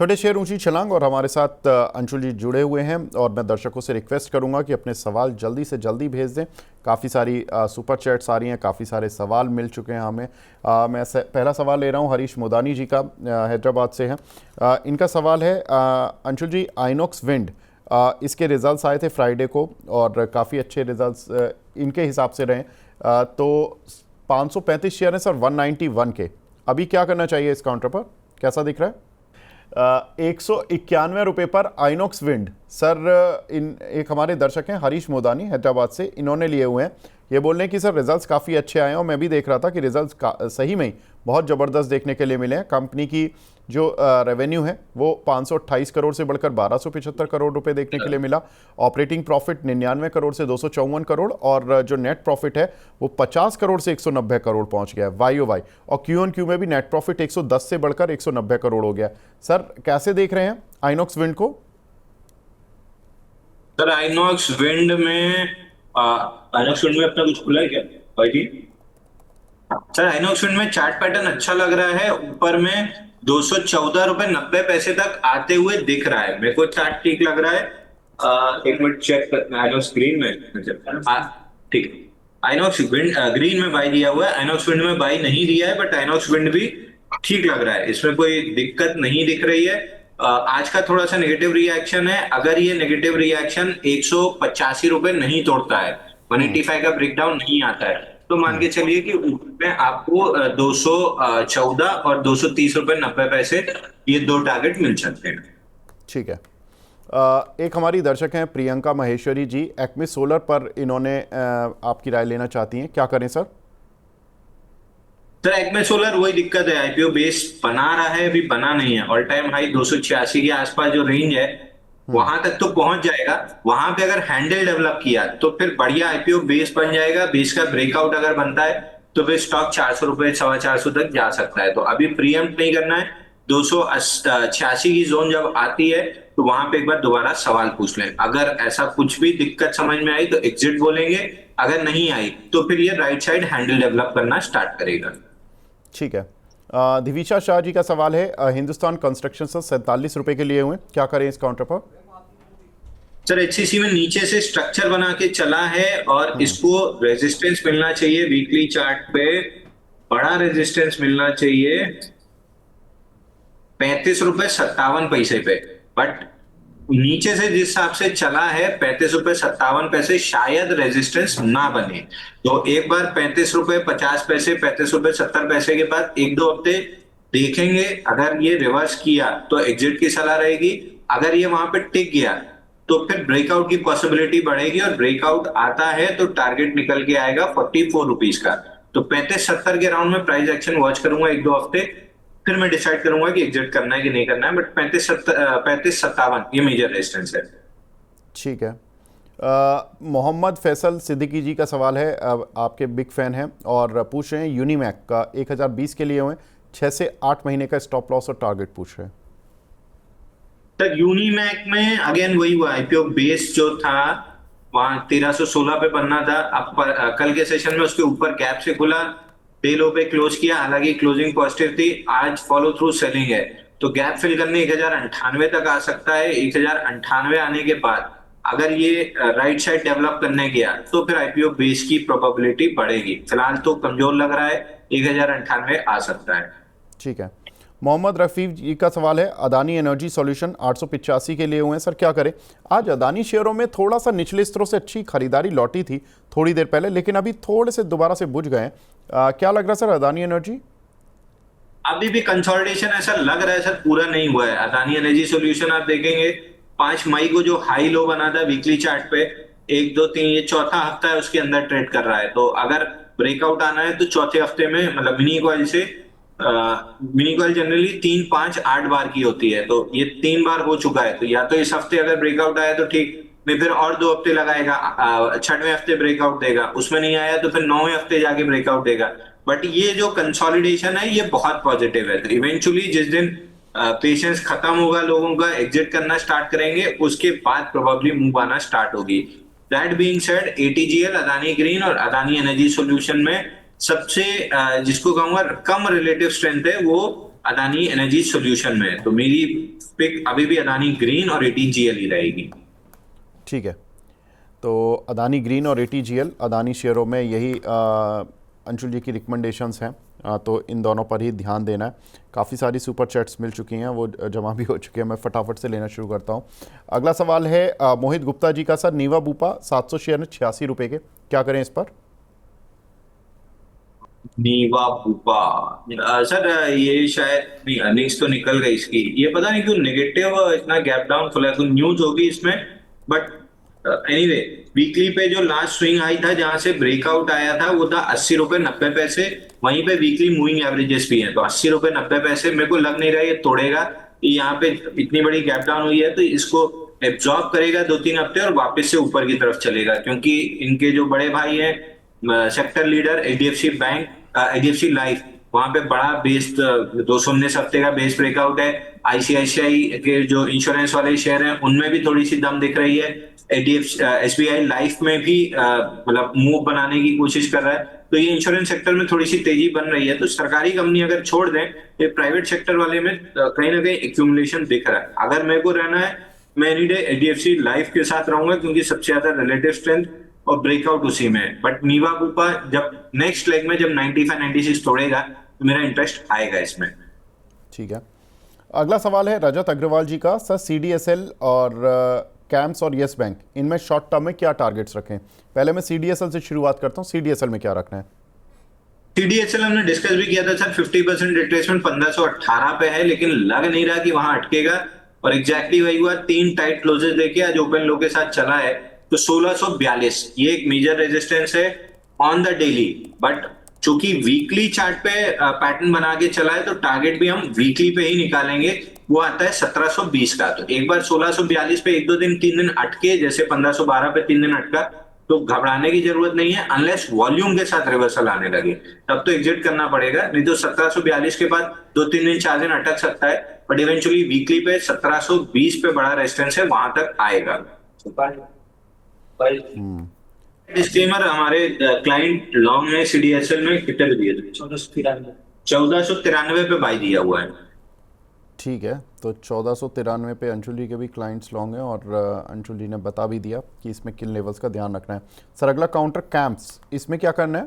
छोटे शेयर ऊंची छलांग और हमारे साथ अंशुल जी जुड़े हुए हैं और मैं दर्शकों से रिक्वेस्ट करूंगा कि अपने सवाल जल्दी से जल्दी भेज दें। काफ़ी सारी सुपर चैट्स आ रही हैं, काफ़ी सारे सवाल मिल चुके हैं हमें। मैं पहला सवाल ले रहा हूं हरीश मोदानी जी का, हैदराबाद से है। इनका सवाल है अंशुल जी, आइनॉक्स विंड इसके रिजल्ट्स आए थे फ्राइडे को और काफ़ी अच्छे रिजल्ट्स इनके हिसाब से रहे। तो 535 शेयर हैं सर 191 के। अभी क्या करना चाहिए इस काउंटर पर, कैसा दिख रहा है? 191 रुपये पर आइनॉक्स विंड सर। इन एक हमारे दर्शक हैं हरीश मोदानी हैदराबाद से, इन्होंने लिए हुए हैं। ये बोल रहे हैं कि सर रिजल्ट्स काफ़ी अच्छे आए हैं और मैं भी देख रहा था कि रिजल्ट्स सही में ही बहुत ज़बरदस्त देखने के लिए मिले हैं। कंपनी की जो रेवेन्यू है वो 528 करोड़ से बढ़कर 1275 करोड़ रुपए देखने के लिए मिला। ऑपरेटिंग प्रॉफिट 99 करोड़ से 254 करोड़ और जो नेट प्रॉफिट है वो 50 करोड़ से 190 करोड़ पहुंच गया है YOY। और Q-on-Q में भी नेट प्रॉफिट 110 से बढ़कर 190 करोड़ हो गया। सर कैसे देख रहे हैं आइनॉक्स विंड को? सर आइनॉक्स विंड में अपना कुछ खुला है क्या भाई जी? सर आइनॉक्स विंड में चार्ट पैटर्न अच्छा लग रहा है, ऊपर में 214.90 रुपए तक आते हुए दिख रहा है। मेरे को चार्ट ठीक लग रहा है। एक मिनट चेक कर, आइनॉक्स ग्रीन में ठीक है। आइनॉक्स विंड ग्रीन में बाई दिया हुआ है, आइनॉक्स विंड में बाई नहीं दिया है, बट आइनॉक्स विंड भी ठीक लग रहा है, इसमें कोई दिक्कत नहीं दिख रही है। आज का थोड़ा सा नेगेटिव रिएक्शन है। अगर ये नेगेटिव रिएक्शन 185 रुपए नहीं तोड़ता है, 185 का ब्रेकडाउन नहीं आता है, तो मान के चलिए कि ऊपर में आपको 214 और 230.90 ये दो टारगेट मिल सकते हैं। ठीक है। एक हमारी दर्शक हैं प्रियंका महेश्वरी जी, एक्मे सोलर पर इन्होंने आपकी राय लेना चाहती हैं, क्या करें सर? सर एक्मे सोलर वही दिक्कत है, आईपीओ बेस बना रहा है, अभी बना नहीं है। ऑल टाइम हाई 286 के आसपास जो रेंज है वहां तक तो पहुंच जाएगा। वहां पे अगर हैंडल डेवलप किया तो फिर बढ़िया आईपीओ बेस बन जाएगा। बेस का ब्रेकआउट अगर बनता है तो फिर स्टॉक 400 रुपए 450 तक जा सकता है। तो अभी प्रीएम्प्ट नहीं करना है। 286 की जोन जब आती है तो वहां पे एक बार दोबारा सवाल पूछ लें। अगर ऐसा कुछ भी दिक्कत समझ में आई तो एग्जिट बोलेंगे, अगर नहीं आई तो फिर ये राइट साइड हैंडल डेवलप करना स्टार्ट करेगा। ठीक है। दिविशा शाह जी का सवाल है हिंदुस्तान कंस्ट्रक्शन से 47 रुपए के लिए हुए, क्या करें इस काउंटर पर? सर एचसीसी में नीचे से स्ट्रक्चर बना के चला है और इसको रेजिस्टेंस मिलना चाहिए वीकली चार्ट पे। बड़ा रेजिस्टेंस मिलना चाहिए 35.57 रुपए पे। बट नीचे से जिस हिसाब से चला है 35.57 रुपए शायद रेजिस्टेंस ना बने। तो एक बार 35.50 रुपए 35.70 रुपए के बाद एक दो हफ्ते देखेंगे। अगर ये रिवर्स किया तो एग्जिट की सलाह रहेगी। अगर ये वहां पे टिक गया तो फिर ब्रेकआउट की पॉसिबिलिटी बढ़ेगी और ब्रेकआउट आता है तो टारगेट निकल के आएगा 44 रुपीज का। तो 35-70 के राउंड में प्राइस एक्शन वॉच करूंगा एक दो हफ्ते, फिर मैं डिसाइड करूंगा कि एग्जिट करना है कि नहीं करना है। बट 35-57 ये मेजर रेजिस्टेंस है। ठीक है। मोहम्मद फैसल सिद्दीकी जी का सवाल है, आपके बिग फैन हैं और पूछ रहे हैं यूनिमैक का 1020 के लिए हुए 6 से 8 महीने का स्टॉप लॉस और टारगेट पूछ रहे हैं। सर यूनिमैक में अगेन वही हुआ, आईपीओ बेस जो था वहां 1316 पे बनना था। अब कल के सेशन में उसके ऊपर गैप से खुला, डे लो पे क्लोज किया, हालांकि क्लोजिंग पॉजिटिव थी। आज फॉलो थ्रू सेलिंग है तो गैप फिल करने 1098 तक आ सकता है। 1098 आने के बाद अगर ये राइट साइड डेवलप करने गया तो फिर आईपीओ बेस की प्रोबेबिलिटी बढ़ेगी। फिलहाल तो कमजोर लग रहा है, 1098 आ सकता है। ठीक है। मोहम्मद रफीक जी का सवाल है अदानी एनर्जी सॉल्यूशन 885 के लिए हुए हैं, सर क्या करें? आज अदानी शेयरों में थोड़ा सा निचले स्तरों से अच्छी खरीदारी लौटी थी थोड़ी देर पहले, लेकिन अभी थोड़े से दोबारा से बुझ गए हैं। क्या लग रहा है सर अदानी एनर्जी? अभी भी कंसोलिडेशन ऐसा लग रहा है सर, पूरा नहीं हुआ है। अदानी एनर्जी सॉल्यूशन आप देखेंगे 5 मई को जो हाई लो बना था वीकली चार्ट पे, 1 2 3 ये चौथा हफ्ता है उसके अंदर ट्रेड कर रहा है। तो अगर ब्रेकआउट आना है तो चौथे हफ्ते में, मतलब मिनी कॉइल से, मिनी कॉइल जनरली 3 5 8 बार की होती है, तो ये 3 बार हो चुका है। तो या तो इस हफ्ते अगर ब्रेकआउट आया तो ठीक, नहीं फिर और 2 हफ्ते लगाएगा, 6वें हफ्ते ब्रेकआउट देगा, उसमें नहीं आया तो फिर 9वें हफ्ते जाके ब्रेकआउट देगा। बट ये जो कंसोलिडेशन है ये बहुत पॉजिटिव है। तो इवेंचुअली जिस दिन पेशेंस खत्म होगा, लोगों का एग्जिट करना स्टार्ट करेंगे, उसके बाद प्रोबेबली मूव आना स्टार्ट होगी। That being said, ATGL, Adani green और अदानी एनर्जी सॉल्यूशन में सबसे जिसको कहूंगा कम रिलेटिव स्ट्रेंथ है वो अदानी एनर्जी सॉल्यूशन में है। तो मेरी पिक अभी भी अदानी ग्रीन और ATGL ही रहेगी। ठीक है, तो अदानी ग्रीन और ATGL अदानी शेयरों में यही अंशुल जी की रिकमेंडेशंस हैं। तो इन दोनों पर ही ध्यान देना है। काफ़ी सारी सुपर चैट्स मिल चुकी हैं, वो जमा भी हो चुके हैं। मैं फटाफट से लेना शुरू करता हूँ। अगला सवाल है मोहित गुप्ता जी का। सर, नीवा बूपा 700 शेयर में 86 रुपये के, क्या करें इस पर? नीवा पुपा, सर ये शायद नहीं, अर्निंग्स तो निकल गई इसकी। ये पता नहीं क्यों नेगेटिव इतना गैप डाउन खुला है, तो न्यूज होगी इसमें। बट एनीवे, वीकली पे जो लास्ट स्विंग आई था जहां से ब्रेकआउट आया था वो था 80 रुपए 90 पैसे। वहीं पे वीकली मूविंग एवरेजेस भी हैं, तो 80 रुपए 90 पैसे मेरे को लग नहीं रहा है ये तोड़ेगा। कि यहाँ पे इतनी बड़ी गैप डाउन हुई है तो इसको एब्जॉर्ब करेगा 2-3 हफ्ते और वापस से ऊपर की तरफ चलेगा, क्योंकि इनके जो बड़े भाई हैं sector leader HDFC bank, HDFC life, वहां पे बड़ा बेस 219 हफ्ते का बेस ब्रेकआउट है। आईसीआईसीआई के जो इंश्योरेंस वाले शेयर हैं उनमें भी थोड़ी सी दम दिख रही है। एचडीएफसी एसबीआई लाइफ में भी मतलब मूव बनाने की कोशिश कर रहा है। तो ये इंश्योरेंस सेक्टर में थोड़ी सी तेजी बन रही है। तो सरकारी कंपनी अगर छोड़ दें, ये प्राइवेट सेक्टर वाले में कहीं ना कहीं एक्यूमुलेशन दिख रहा है। अगर मेरे को रहना है, मैं एनी डे एचडीएफसी लाइफ के साथ रहूंगा, क्योंकि सबसे ज्यादा रिलेटिव स्ट्रेंथ और ब्रेकआउट उसी में है। बट नीवा पुपा जब नेक्स्ट लेग में जब 95-96 तोड़ेगा तो मेरा इंटरेस्ट आएगा इसमें। ठीक है, अगला सवाल है रजत अग्रवाल जी का। सर, CDSL और कैम्स और येस बैंक, इनमें शॉर्ट टर्म में क्या टारगेट्स रखें? पहले मैं CDSL से शुरुआत करता हूँ। CDSL में क्या रखना है? सीडीएसएल हमने डिस्कस भी किया था सर, 50% रिट्रेसमेंट 1518 पे है, लेकिन लग नहीं रहा कि वहां अटकेगा। और एग्जैक्टली वही हुआ, 3 टाइट क्लोजेस देके आज ओपन लो के साथ चला है। तो 1642 ये एक मेजर रेजिस्टेंस है ऑन द डेली। बट चूंकि वीकली चार्ट पे पैटर्न बना के चला है, तो टारगेट भी हम वीकली पे ही निकालेंगे। वो आता है 1720 का। तो एक बार 1642 पे 1-2 दिन 3 दिन अटके, जैसे 1512 पे 3 दिन अटका, तो घबराने की जरूरत नहीं है। अनलेस वॉल्यूम के साथ रिवर्सल आने लगे तब तो एग्जिट करना पड़ेगा, नहीं तो 1742 के बाद 2-3 दिन 4 दिन अटक सकता है। बट इवेंचुअली वीकली पे 1720 पे बड़ा रेजिस्टेंस है, वहां तक आएगा। डिस्क्लेमर, हमारे क्लाइंट लॉन्ग में सीडीएसएल में कितने पे दिए थे? 1493 पे बाई दिया हुआ है। ठीक है, तो 1493 पे अंशुल जी के भी क्लाइंट्स लॉन्ग हैं, और अंशुल जी ने बता भी दिया कि इसमें किन लेवल्स का ध्यान रखना है। सर, अगला काउंटर कैंप्स, इसमें क्या करना है?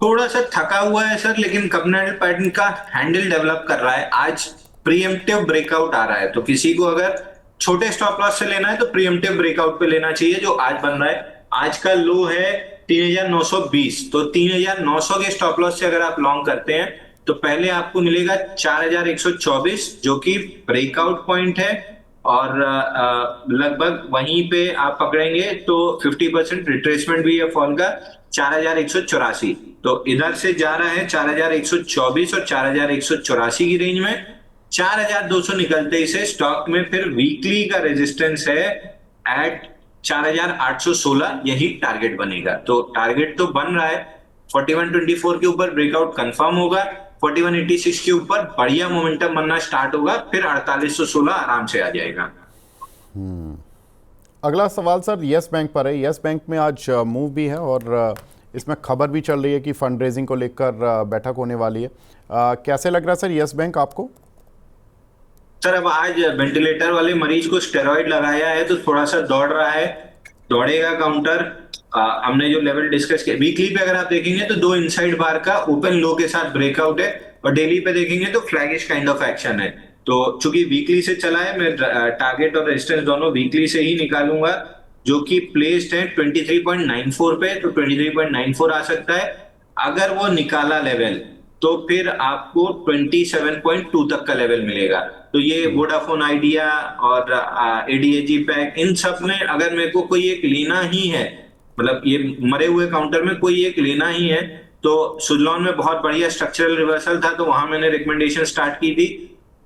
थोड़ा सा थका हुआ है सर, लेकिन कम्युनिटी पैटर्न का हैंडल डेवलप कर रहा है। आज प्रीएम्प्टिव ब्रेकआउट आ रहा है, तो किसी को अगर छोटे स्टॉप लॉस से लेना है तो प्रीएम्प्टिव ब्रेकआउट पे लेना चाहिए, जो आज बन रहा है। आज का लो है 3920, तो 3900 के स्टॉप लॉस से अगर आप लॉन्ग करते हैं तो पहले आपको मिलेगा 4124, जो कि ब्रेकआउट पॉइंट है। और लगभग वहीं पे आप पकड़ेंगे तो 50% रिट्रेसमेंट भी है फॉल का, 4184। तो इधर से जा रहा है 4124 और 4184 की रेंज में। 4200 निकलते ही से स्टॉक में फिर वीकली का रेजिस्टेंस है एट 4816, यही टारगेट बनेगा। तो टारगेट तो बन रहा है, 4124 के ऊपर ब्रेकआउट कंफर्म होगा, 4186 के ऊपर बढ़िया मोमेंटम बनना स्टार्ट होगा, फिर 4816 आराम से आ जाएगा। अगला सवाल सर यस बैंक पर है। यस बैंक में आज मूव भी है, और इसमें खबर भी चल रही है कि फंड रेजिंग को लेकर बैठक होने वाली है। कैसे लग रहा है सर यस बैंक आपको? सर, अब आज वेंटिलेटर वाले मरीज को स्टेरॉइड लगाया है तो थोड़ा सा दौड़ रहा है, दौड़ेगा काउंटर। हमने जो लेवल डिस्कस किया, वीकली पे अगर आप देखेंगे तो 2 इनसाइड बार का ओपन लो के साथ ब्रेकआउट है, और डेली पे देखेंगे तो फ्लैगिश काइंड ऑफ एक्शन है। तो चूंकि वीकली से चला है, मैं टारगेट और रेजिस्टेंस दोनों वीकली से ही निकालूंगा, जो कि प्लेस्ड है 23.94 पे। तो 23.94 आ सकता है। अगर वो निकाला लेवल तो फिर आपको 27.2 तक का लेवल मिलेगा। तो ये वोडाफोन आइडिया और एडीएजी पैक, इन सब में अगर मेरे को कोई एक लेना ही है, मतलब ये मरे हुए काउंटर में कोई एक लेना ही है, तो सुजलॉन में बहुत बढ़िया स्ट्रक्चरल रिवर्सल था, तो वहां मैंने रिकमेंडेशन स्टार्ट की थी।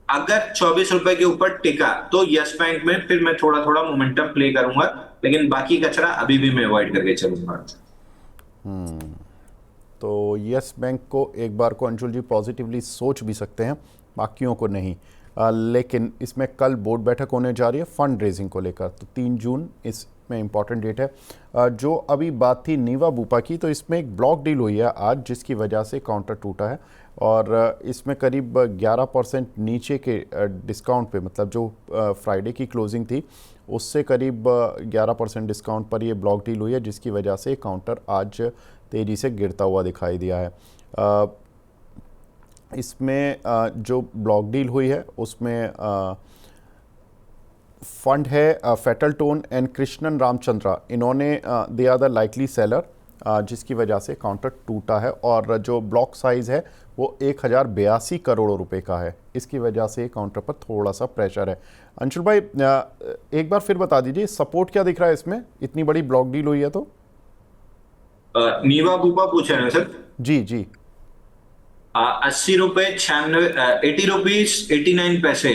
अगर 24 रुपए के ऊपर टिका तो यस बैंक में फिर मैं थोड़ा थोड़ा मोमेंटम प्ले करूंगा, लेकिन बाकी कचरा अभी भी मैं अवॉइड करके चलूंगा। तो यस बैंक को एक बार को अंशुल जी पॉजिटिवली सोच भी सकते हैं, बाकियों को नहीं। लेकिन इसमें कल बोर्ड बैठक होने जा रही है फंड रेजिंग को लेकर, तो 3 जून इस में इंपॉर्टेंट डेट है। जो अभी बात थी नीवा बूपा की, तो इसमें एक ब्लॉक डील हुई है आज जिसकी वजह से काउंटर टूटा है और इसमें करीब 11% नीचे के डिस्काउंट पे, मतलब जो फ्राइडे की क्लोजिंग थी उससे करीब 11% डिस्काउंट पर ये ब्लॉक डील हुई है, जिसकी वजह से काउंटर आज तेज़ी से गिरता हुआ दिखाई दिया है। इसमें जो ब्लॉक डील हुई है उसमें फंड है फेटल टोन एंड कृष्णन रामचंद्रा, इन्होंने they are the likely seller, जिसकी वजह से काउंटर टूटा है और जो ब्लॉक साइज़ है वो 1082 करोड़ रुपए का है। इसकी वजह से काउंटर पर थोड़ा सा प्रेशर है। अंशुल भाई एक बार फिर बता दीजिए सपोर्ट क्या दिख रहा है इसमें, इतनी बड़ी ब्लॉक डील हुई है तो। नीवा बूपा पूछा है ना सर? जी जी। 80 रुपए 96, 80 रुपीज 89 पैसे,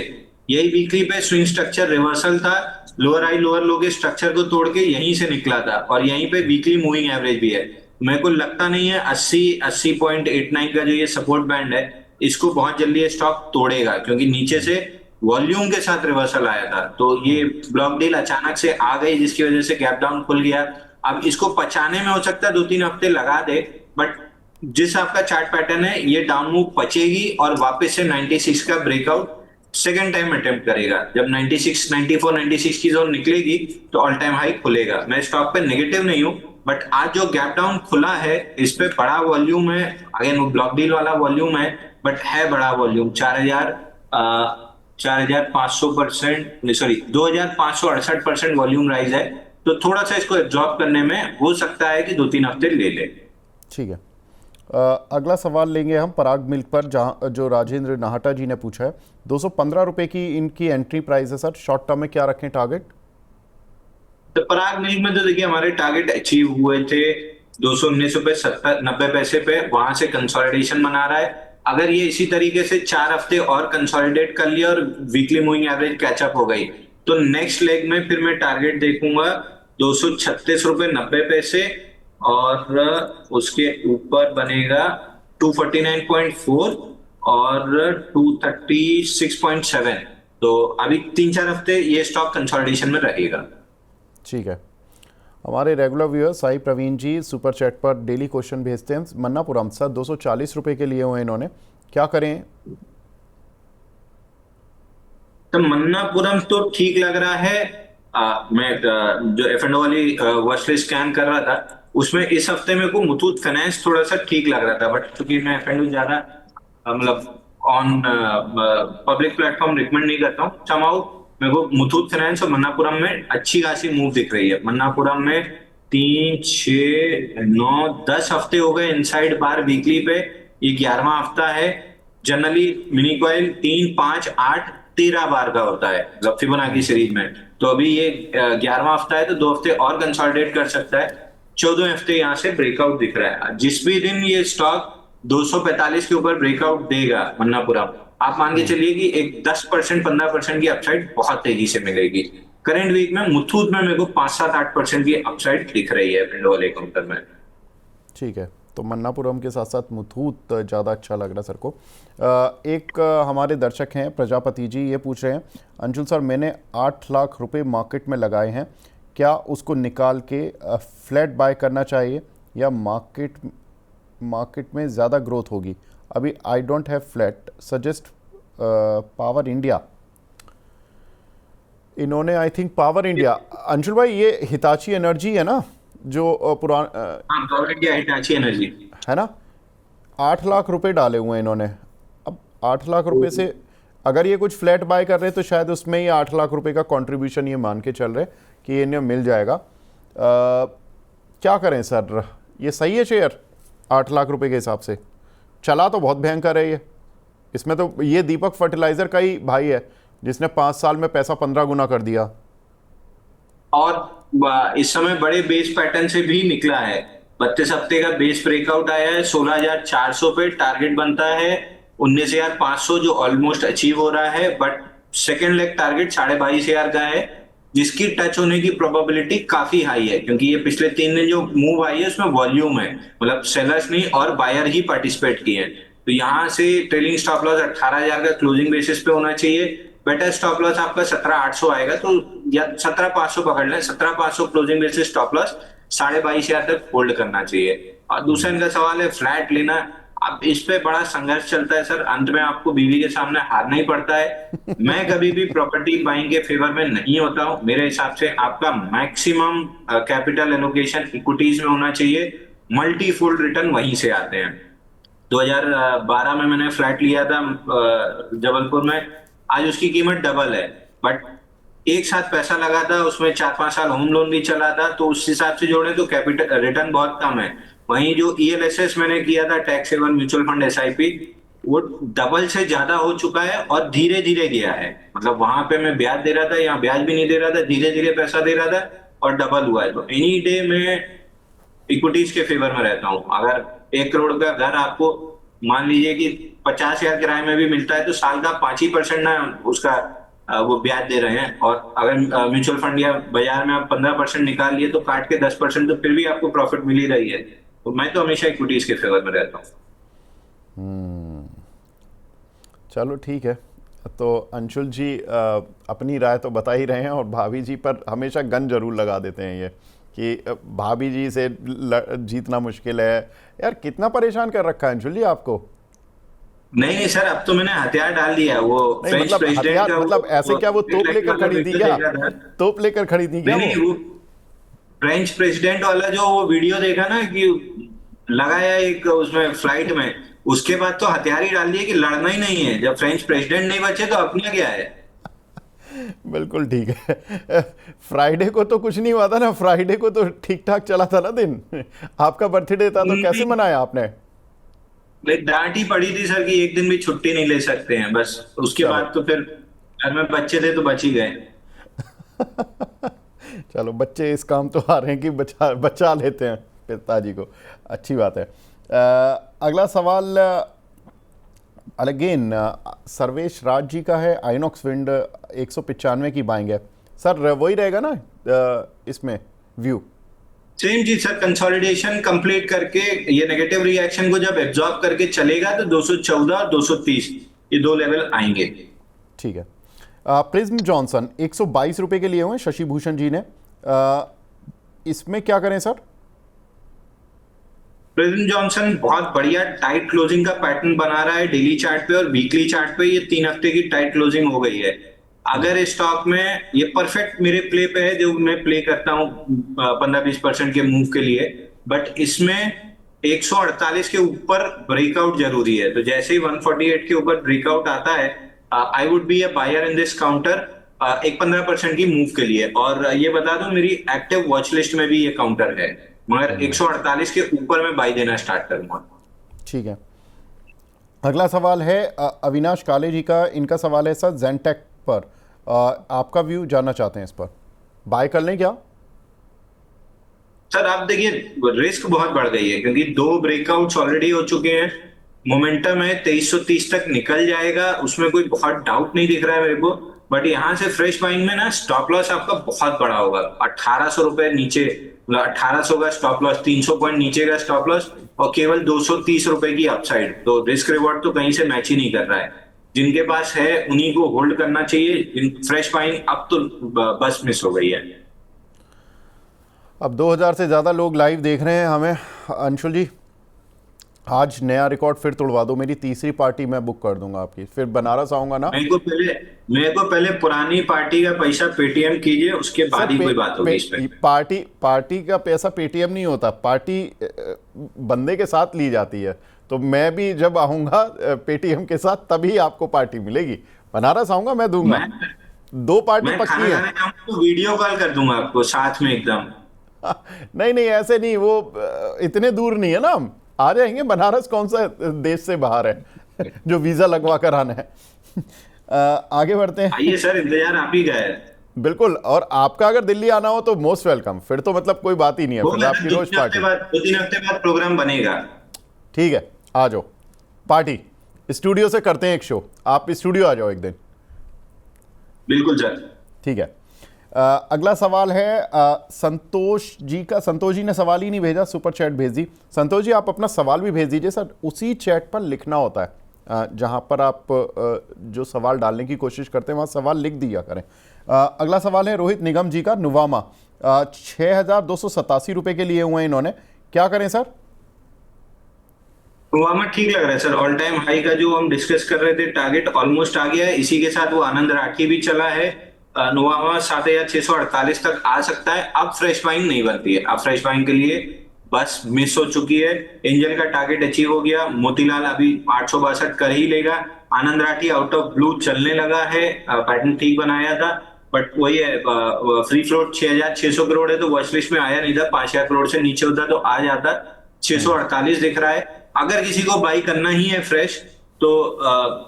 यही वीकली पे स्विंग स्ट्रक्चर रिवर्सल था। लोअर हाई लोअर लो के स्ट्रक्चर को तोड़ के यहीं से निकला था और यहीं पे वीकली मूविंग एवरेज भी है। मेरे को लगता नहीं है 80.89 का जो ये सपोर्ट बैंड है इसको बहुत जल्दी ये स्टॉक तोड़ेगा, क्योंकि नीचे से वॉल्यूम के साथ रिवर्सल आया था, तो ये ब्लॉक डील अचानक से आ गई जिसकी वजह से गैप डाउन खुल गया। अब इसको पचाने में हो सकता है 2-3 हफ्ते लगा दे, बट जिस आपका चार्ट पैटर्न है ये डाउन मूव पचेगी और वापस से 96 का ब्रेकआउट सेकेंड टाइम अटेम्प्ट करेगा। जब 96, 94, 96 की जोन निकलेगी तो ऑल टाइम हाई खुलेगा। मैं स्टॉक पे नेगेटिव नहीं हूं, बट आज जो गैप डाउन खुला है इस पे बड़ा वॉल्यूम है, अगेन वो ब्लॉक डील वाला वॉल्यूम है, बट है बड़ा वॉल्यूम। 4500%, सॉरी 2568% वॉल्यूम राइज है, तो थोड़ा सा इसको एब्जॉर्ब करने में हो सकता है कि 2-3 हफ्ते ले ले। ठीक है। अगला सवाल लेंगे हम पराग मिल्क पर, जहां जो राजेंद्र नाहटा जी ने पूछा है। 215 रुपए की इनकी एंट्री प्राइस है सर, शॉर्ट टर्म में क्या रखें टारगेट? तो पराग मिल्क में तो देखिए हमारे टारगेट अचीव हुए थे 219.90 पे, वहां से कंसोलिडेशन बना रहा है। अगर ये इसी तरीके से 4 हफ्ते और कंसोलिडेट कर लिया और वीकली मूविंग एवरेज कैचअप हो गई तो नेक्स्ट लेग में फिर मैं टारगेट देखूंगा 236.90 और उसके ऊपर बनेगा 249.4 और 236.7। तो अभी 3-4 हफ्ते ये स्टॉक कंसोलिडेशन में रहेगा। ठीक है। हमारे रेगुलर व्यूअर साई प्रवीण जी सुपर चैट पर डेली क्वेश्चन भेजते हैं। मन्नापुरम सर 240 रुपए के लिए हुए इन्होंने, क्या करें? तो मन्नापुरम तो ठीक लग रहा है। मैं जो F&O वाली वॉच लिस्ट स्कैन कर रहा था उसमें इस हफ्ते मेरे को मुथूट फाइनेंस थोड़ा सा ठीक लग रहा था, बट क्योंकि मैं F&O ज्यादा मतलब ऑन पब्लिक प्लेटफॉर्म रिकमेंड नहीं करता हूँ, समाउ मेरे को मुथूट फाइनेंस और मन्नापुरम में अच्छी खासी मूव दिख रही है। मन्नापुरम में 3, 6, 9, 10 हफ्ते हो गए इनसाइड बार वीकली पे, ये 11वां हफ्ता है। जनरली मिनी कॉइल 3, 5, 8, 13 बार का होता है मतलब फिबोनाची सीरीज में, तो अभी ये 11वां हफ्ता है तो 2 हफ्ते और कंसोलिडेट कर सकता है। 14 हफ्ते यहाँ से ब्रेकआउट दिख रहा है। जिस भी दिन ये स्टॉक 245 के ऊपर ब्रेकआउट देगा मन्नापुरम, आप मान के चलिए कि एक 10%, 15% की अपसाइड बहुत तेजी से मिलेगी। करंट वीक में मुथूट में मेरे को 5-7-8% की अपसाइड दिख रही है विंडो वाले काउंटर में। ठीक है, तो मन्नापुरम के साथ साथ मुथूट ज़्यादा अच्छा लग रहा है सर को। एक हमारे दर्शक हैं प्रजापति जी, ये पूछ रहे हैं अंशुल सर मैंने 8 लाख रुपए मार्केट में लगाए हैं, क्या उसको निकाल के फ्लैट बाय करना चाहिए या मार्केट में ज़्यादा ग्रोथ होगी? अभी I don't have flat, suggest power India. इन्होंने I think power India, Anshul भाई ये हिताची एनर्जी है ना जो पावर इंडिया हिताची एनर्जी है ना, 8 लाख रुपए डाले हुए हैं इन्होंने। अब 8 लाख रुपए से अगर ये कुछ फ्लैट बाय कर रहे हैं तो शायद उसमें ही 8 लाख रुपए का कंट्रीब्यूशन ये मान के चल रहे कि इन्हें मिल जाएगा। क्या करें सर, ये सही है शेयर 8 लाख रुपए के हिसाब से? चला तो बहुत भयंकर है ये, इसमें तो ये दीपक फर्टिलाइजर का ही भाई है जिसने 5 साल में पैसा 15 गुना कर दिया और इस समय बड़े बेस पैटर्न से भी निकला है। 32 हफ्ते का बेस ब्रेकआउट आया है 16,400 पे, टारगेट बनता है 19,500 जो ऑलमोस्ट अचीव हो रहा है, बट सेकेंड लेग टारगेट 22,500 का है जिसकी टच होने की प्रोबेबिलिटी काफी हाई है, क्योंकि ये पिछले 3 दिन जो मूव आई है उसमें वॉल्यूम है, मतलब सेलर्स नहीं और बायर ही पार्टिसिपेट किए हैं। तो यहाँ से ट्रेलिंग स्टॉप लॉस 18,000 का क्लोजिंग बेसिस पे होना चाहिए। बेटर स्टॉप लॉस आपका 17,800 आएगा, तो या 17,500 पकड़ लें, 17,500 क्लोजिंग बेसिस स्टॉप लॉस, 22,500 तक होल्ड करना चाहिए। और दूसरा इनका सवाल है फ्लैट लेना। अब इस पे बड़ा संघर्ष चलता है सर, अंत में आपको बीवी के सामने हारना ही पड़ता है। मैं कभी भी प्रॉपर्टी बाइंग के फेवर में नहीं होता हूं। मेरे हिसाब से आपका मैक्सिमम कैपिटल एलोकेशन इक्विटीज में होना चाहिए, मल्टी फोल्ड रिटर्न वहीं से आते हैं। 2012 में मैंने फ्लैट लिया था जबलपुर में, आज उसकी कीमत डबल है, बट एक साथ पैसा लगा था उसमें, 4-5 साल होम लोन भी चला था, तो उस हिसाब से जोड़े तो कैपिटल रिटर्न बहुत कम है। वहीं जो ईएलएसएस मैंने किया था, tax haven mutual fund SIP, वो डबल से ज्यादा हो चुका है और धीरे धीरे गया है। मतलब वहां पे मैं ब्याज दे रहा था, यहाँ ब्याज भी नहीं दे रहा था, धीरे धीरे पैसा दे रहा था और डबल हुआ है। तो एनी डे में इक्विटीज के फेवर में रहता हूँ। अगर 1 करोड़ का घर आपको मान लीजिए कि 50,000 किराए में भी मिलता है, तो साल का 5% ना उसका वो ब्याज दे रहे हैं। और अगर म्यूचुअल फंड या बाजार में आप 15% निकाल लिए तो काट के 10%, तो फिर भी आपको प्रॉफिट मिल ही रही है। तो मैं तो हमेशा इक्विटीज के फेवर में रहता हूँ। चलो ठीक है। तो अंशुल जी अपनी राय तो बता ही रहे हैं, और भाभी जी पर हमेशा गन जरूर लगा देते हैं ये कि भाभी जी से जीतना मुश्किल है। यार कितना परेशान कर रखा है अंशुल जी आपको। नहीं नहीं सर, अब तो मैंने हथियार डाल दिया। वो नहीं फ्रेंच मतलब प्रेसिडेंट हथियार का मतलब ऐसे क्या, वो तोप लेकर खड़ी थी क्या? देखा था। तोप लेकर खड़ी थी क्या नहीं वो? नहीं, वो फ्रेंच प्रेसिडेंट वाला जो वो वीडियो देखा ना कि लगाया एक उसमें फ्लाइट में, उसके बाद तो हथियार ही डाल दिए कि लड़ना ही नहीं है। जब फ्रेंच प्रेसिडेंट नहीं बचे तो अपना क्या है। बिल्कुल ठीक है। फ्राइडे को तो कुछ नहीं हुआ था ना, फ्राइडे को तो ठीक ठाक चला था ना दिन। आपका बर्थडे था तो कैसे मनाया आपने? डांट ही पड़ी थी सर कि एक दिन भी छुट्टी नहीं ले सकते हैं, बस उसके चलो बाद तो फिर घर में बच्चे थे तो बच ही गए। चलो बच्चे इस काम तो आ रहे हैं कि बचा बचा लेते हैं पिताजी को, अच्छी बात है। अगला सवाल अगेन सर्वेश राज जी का है। आइनॉक्स विंड 195 की बाइंग है सर, वही रहेगा ना इसमें व्यू? सेम जी सर, कंसोलिडेशन कंप्लीट करके ये नेगेटिव रिएक्शन को जब एब्जॉर्ब करके चलेगा तो 214 और 230 ये 2 लेवल आएंगे। ठीक है। प्रिज्म जॉनसन 122 रुपए के लिए हुए शशि भूषण जी ने, इसमें क्या करें सर? प्रिज्म जॉनसन बहुत बढ़िया टाइट क्लोजिंग का पैटर्न बना रहा है डेली चार्ट पे और वीकली चार्ट पे। ये 3 हफ्ते की टाइट क्लोजिंग हो गई है। अगर इस स्टॉक में ये परफेक्ट मेरे प्ले पे है, जो मैं प्ले करता हूँ 15-20% के मूव के लिए, बट इसमें 148 के ऊपर ब्रेकआउट जरूरी है। तो जैसे ही 148 के ऊपर ब्रेकआउट आता है, I would be a buyer in this counter, एक 15% की मूव के लिए। और ये बता दूं, मेरी एक्टिव वॉच लिस्ट में भी ये काउंटर है, मगर 148 के ऊपर मैं बाई देना स्टार्ट करूंगा। ठीक है। अगला सवाल है अविनाश काले जी का। इनका सवाल है सर जेनटेक पर आपका व्यू जानना चाहते हैं, इस पर बाय कर लें क्या? सर आप देखिए, रिस्क बहुत बढ़ गई है क्योंकि 2 ब्रेकआउट्स ऑलरेडी हो चुके हैं। मोमेंटम है 2330 तक निकल जाएगा, उसमें कोई बहुत डाउट नहीं दिख रहा है मेरे को। बट यहाँ से फ्रेश बाइंग में ना स्टॉप लॉस आपका बहुत बड़ा होगा। 1800 रुपए नीचे, 1800 का स्टॉप लॉस, 300 पॉइंट नीचे का स्टॉप लॉस, और केवल 230 रुपए की अपसाइड। तो रिस्क रिवॉर्ड तो कहीं से मैच ही नहीं कर रहा है। जिनके पास है उन्हीं को होल्ड करना चाहिए। फ्रेश बाइंग अब तो बस मिस हो गई है। अब 2000 से ज़्यादा लोग लाइव देख रहे हैं हमें। अंशुल जी आज नया रिकॉर्ड फिर तोड़वा दो, मेरी तीसरी पार्टी मैं बुक कर दूंगा आपकी, फिर बनारस आऊंगा ना। मेरे को पहले पुरानी पार्टी का पैसा पेटीएम कीजिए, उसके बाद ही कोई बात होगी इस पे। पार्टी का पैसा पेटीएम नहीं होता, पार्टी बंदे के साथ ली जाती है। तो मैं भी जब आऊंगा पेटीएम के साथ तभी आपको पार्टी मिलेगी। बनारस आऊंगा मैं दूंगा। 2 पार्टी पक्की है। तो वीडियो कॉल कर दूंगा आपको साथ में एकदम। नहीं नहीं ऐसे नहीं, वो इतने दूर नहीं है ना, हम आ जाएंगे। बनारस कौन सा देश से बाहर है जो वीजा लगवा कर आना है। आगे बढ़ते हैं। आइए सर, इंतजार आप ही का है। बिल्कुल, और आपका अगर दिल्ली आना हो तो मोस्ट वेलकम। फिर तो मतलब कोई बात ही नहीं है, फिर आपकी रोज पार्टी। 2-3 हफ्ते बाद प्रोग्राम बनेगा। ठीक है, आ जाओ पार्टी। स्टूडियो से करते हैं एक शो, आप स्टूडियो आ जाओ एक दिन। बिल्कुल सर। ठीक है। अगला सवाल है संतोष जी का। संतोष जी ने सवाल ही नहीं भेजा, सुपर चैट भेज दी। संतोष जी आप अपना सवाल भी भेज दीजिए सर, उसी चैट पर लिखना होता है, जहां पर आप जो सवाल डालने की कोशिश करते हैं वहां सवाल लिख दिया करें। अगला सवाल है रोहित निगम जी का, नुवामा 6,287 रुपए के लिए हुए हैं इन्होंने, क्या करें सर? नुवामा ठीक लग रहा है सर। ऑल टाइम हाई का जो हम डिस्कस कर रहे थे टारगेट ऑलमोस्ट आ गया है। इसी के साथ वो आनंद राठी भी चला है। नुवामा 7,648 तक आ सकता है। अब फ्रेश बाइंग नहीं बनती है। अब फ्रेश बाइंग के लिए बस मिस हो चुकी है। एंजल का टारगेट अचीव हो गया। मोतीलाल अभी 862 कर ही लेगा। आनंद राठी आउट ऑफ ब्लू चलने लगा है। पैटर्न ठीक बनाया था, बट वही है, फ्री फ्लोट 6,600 करोड़ है तो वॉच लिस्ट में आया नहीं था। 5,000 करोड़ से नीचे होता तो आ जाता। 648 दिख रहा है। अगर किसी को बाई करना ही है फ्रेश तो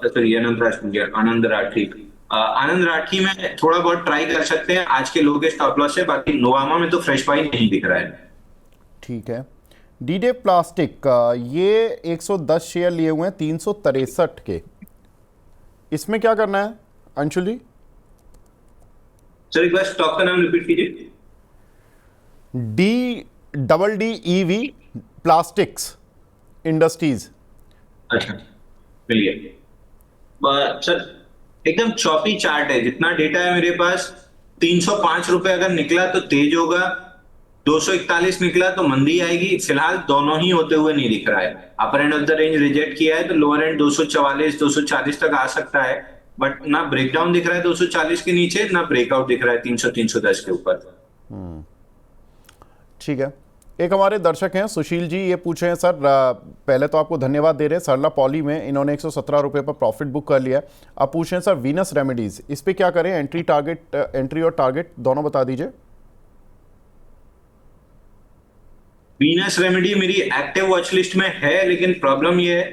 सॉरी आनंद राठी आनंद राठी में थोड़ा बहुत ट्राई कर सकते हैं आज के लो के स्टॉप लॉस से। बाकी नोवामा में तो फ्रेश बाई नहीं दिख रहा है। ठीक है। डीडे प्लास्टिक ये 110 शेयर लिए हुए हैं 363 के, इसमें क्या करना है अंशुल जी? सर एक बार स्टॉक का नाम रिपीट कीजिए। DEEV plastics industries. अच्छा, मिलिए सर। एकदम चॉपी चार्ट है। जितना डेटा है मेरे पास, 305 रुपए अगर निकला तो तेज होगा, 241 निकला तो मंदी आएगी। फिलहाल दोनों ही होते हुए नहीं दिख रहा है। Upper end of the range reject किया है तो लोअर एंड 244 240 तक आ सकता है, बट ना ब्रेकडाउन दिख रहा है 240 के नीचे, ना ब्रेकआउट दिख रहा है 300 310 के ऊपर। ठीक है। एक हमारे दर्शक हैं सुशील जी, ये पूछ रहे हैं सर, पहले तो आपको धन्यवाद दे रहे हैं, सरला पॉली में इन्होंने 117 रुपये पर प्रॉफिट बुक कर लिया है। आप पूछ रहे हैं सर वीनस रेमेडीज, इस पे क्या करें? एंट्री और टारगेट दोनों बता दीजिए। वीनस रेमेडी मेरी एक्टिव वॉच लिस्ट में है, लेकिन प्रॉब्लम ये है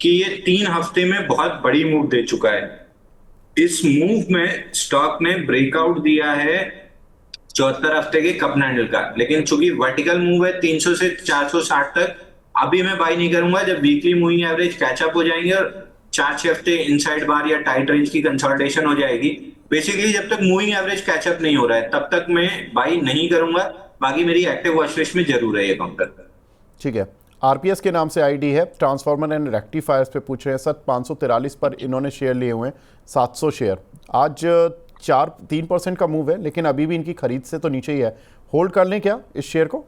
कि ये 3 हफ्ते में बहुत बड़ी मूव दे चुका है। इस मूव में स्टॉक ने ब्रेकआउट दिया है 74 हफ्ते के कप हैंडल का, लेकिन चूंकि वर्टिकल मूव है 300 से 460 तक, अभी मैं बाई नहीं करूंगा। जब वीकली मूविंग एवरेज कैचअप हो जाएंगे और 4-6 हफ्ते इनसाइड बार या टाइट रेंज की कंसोलिडेशन हो जाएगी, बेसिकली जब तक मूविंग एवरेज कैचअप नहीं हो रहा है तब तक मैं बाई नहीं करूंगा। बाकी मेरी एक्टिव वॉच लिस्ट में जरूर है ये काउंटर। ठीक है। आरपीएस के नाम से आईडी है, ट्रांसफार्मर एंड रेक्टिफायर्स पे पूछ रहे हैं सर, 543 पर इन्होंने शेयर लिए हुए हैं, 700 शेयर। आज 3% का मूव है, लेकिन अभी भी इनकी खरीद से तो नीचे ही है। होल्ड कर लें क्या इस शेयर को?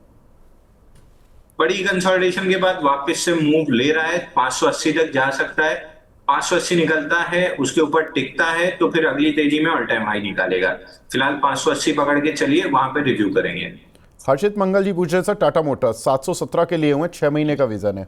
बड़ी कंसोलिडेशन के बाद वापस से मूव ले रहा है, 580 तक जा सकता है। 580 निकलता है, उसके ऊपर टिकता है तो फिर अगली तेजी में ऑल टाइम हाई निकालेगा। फिलहाल 580 पकड़ के चलिए, वहां पे रिव्यू करेंगे। हर्षित मंगल जी पूछ रहे हैं सर, टाटा मोटर्स 717 के लिए हुए, 6 महीने का विजन है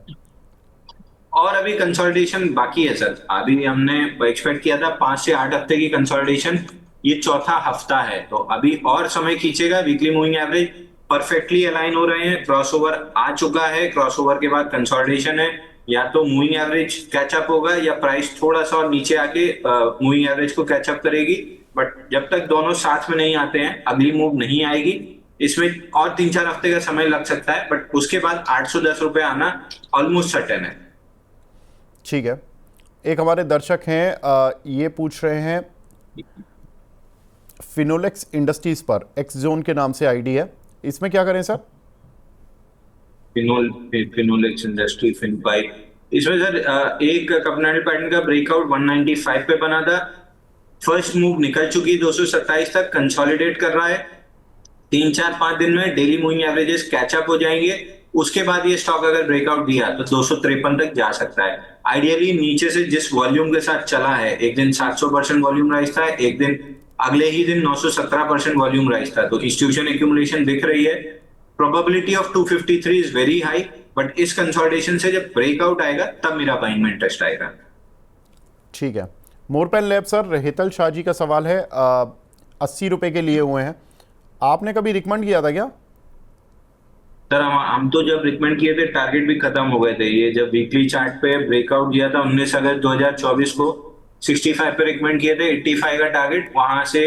और अभी कंसोलिडेशन बाकी है सर। अभी हमने एक्सपेक्ट किया था 5 से 8 हफ्ते की कंसोलिडेशन, ये चौथा हफ्ता है तो अभी और समय खींचेगा। Weekly moving average perfectly align हो रहे हैं, क्रॉसओवर आ चुका है, क्रॉसओवर के बाद कंसोलिडेशन है। या तो मूविंग एवरेज कैचअप होगा या प्राइस थोड़ा सा और नीचे आके मूविंग एवरेज को कैचअप करेगी, बट जब तक दोनों साथ में नहीं आते हैं अगली मूव नहीं आएगी। इसमें और 3-4 हफ्ते का समय लग सकता है, बट उसके बाद 810 रुपए आना ऑलमोस्ट सर्टेन है। ठीक है। एक हमारे दर्शक हैं, ये पूछ रहे हैं फिनोलेक्स इंडस्ट्रीज पर, एक्स जोन के नाम से आईडी है, इसमें क्या करें सर? फिनोलेक्स इंडस्ट्री फिनपाइप, इसमें सर एक कपनाडी पैटर्न का ब्रेकआउट 195 पे बना था। फर्स्ट मूव निकल चुकी 227 तक, कंसोलिडेट कर रहा है। 3-4-5 दिन में डेली मूविंग एवरेजेस कैचअप हो जाएंगे। उसके बाद ये स्टॉक अगर ब्रेकआउट दिया तो 253 तक जा सकता है। आइडियली नीचे से जिस वॉल्यूम के साथ चला है, एक दिन 700% वॉल्यूम राइज था, एक दिन अगले ही दिन 917% वॉल्यूम राइज था, तो इंस्टीट्यूशन एक्यूमुलेशन दिख रही है। Probability of 253 is very high, but इस कंसोलिडेशन से जब ब्रेकआउट आएगा तब मेरा बाइंग में इंटरेस्ट आएगा। ठीक है। मोरपेन लैब सर, हेतल शाह जी का सवाल है, 80 रुपए के लिए हुए हैं, आपने कभी रिकमेंड किया था क्या? सर हम तो जब रिकमेंड किए थे टारगेट भी खत्म हो गए थे। ये जब वीकली चार्ट पे ब्रेकआउट दिया था 19 अगस्त 2024 को, 65 पे रिकमेंड किए थे, 85 का टारगेट, वहां से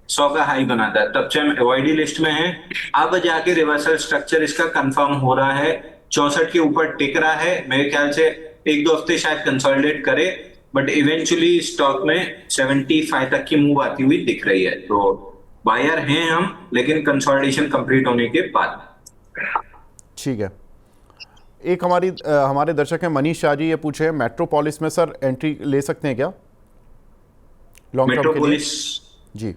100 का हाई बना था, तब से हम अवॉइडी लिस्ट में हैं। अब जाके रिवर्सल स्ट्रक्चर इसका कंफर्म हो रहा है, 64 के ऊपर टिक रहा है। मेरे ख्याल से 1-2 हफ्ते शायद कंसोलिडेट करे, बट इवेंचुअली स्टॉक में 75 तक की मूव आती हुई दिख रही है। तो बायर हैं हम, लेकिन कंसोलिडेशन कंप्लीट होने के बाद। ठीक है। एक हमारे दर्शक हैं मनीष शाह जी, ये पूछे हैं मेट्रोपोलिस में सर एंट्री ले सकते हैं क्या लॉन्ग टर्म के लिए? मेट्रोपोलिस जी।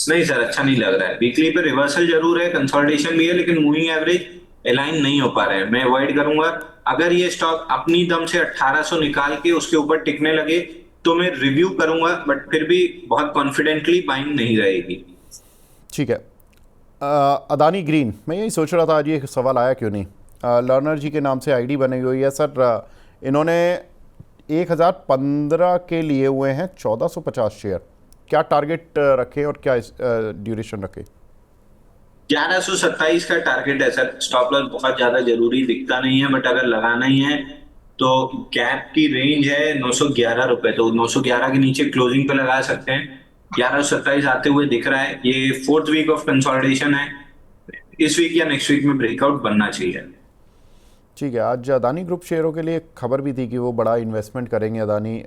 नहीं सर, अच्छा नहीं लग रहा है। वीकली पे रिवर्सल जरूर है, कंसोलिडेशन भी है, लेकिन मूविंग एवरेज अलाइन नहीं हो पा रहे हैं। मैं अवॉइड करूंगा। अगर ये स्टॉक अपनी दम से 1800 निकाल के उसके ऊपर टिकने लगे तो मैं रिव्यू करूंगा, बट फिर भी बहुत कॉन्फिडेंटली बाइंग नहीं रहेगी। ठीक है। अदानी ग्रीन, मैं यही सोच रहा था आज ये सवाल आया क्यों नहीं। लर्नर जी के नाम से आईडी बनी हुई है सर। इन्होंने 1015 के लिए हुए हैं 1450 शेयर। क्या टारगेट रखे और क्या ड्यूरेशन रखे? 1127 का टारगेट है सर। स्टॉप लॉस बहुत ज्यादा जरूरी दिखता नहीं है, बट अगर लगाना ही है तो गैप की रेंज है 911 रुपए, तो 911 के नीचे क्लोजिंग पे लगा सकते हैं। 1127 आते हुए दिख रहा है। ये फोर्थ वीक ऑफ कंसोलिडेशन है। इस वीक या नेक्स्ट वीक में ब्रेकआउट बनना चाहिए। ठीक है। आज अदानी ग्रुप शेयरों के लिए खबर भी थी कि वो बड़ा इन्वेस्टमेंट करेंगे,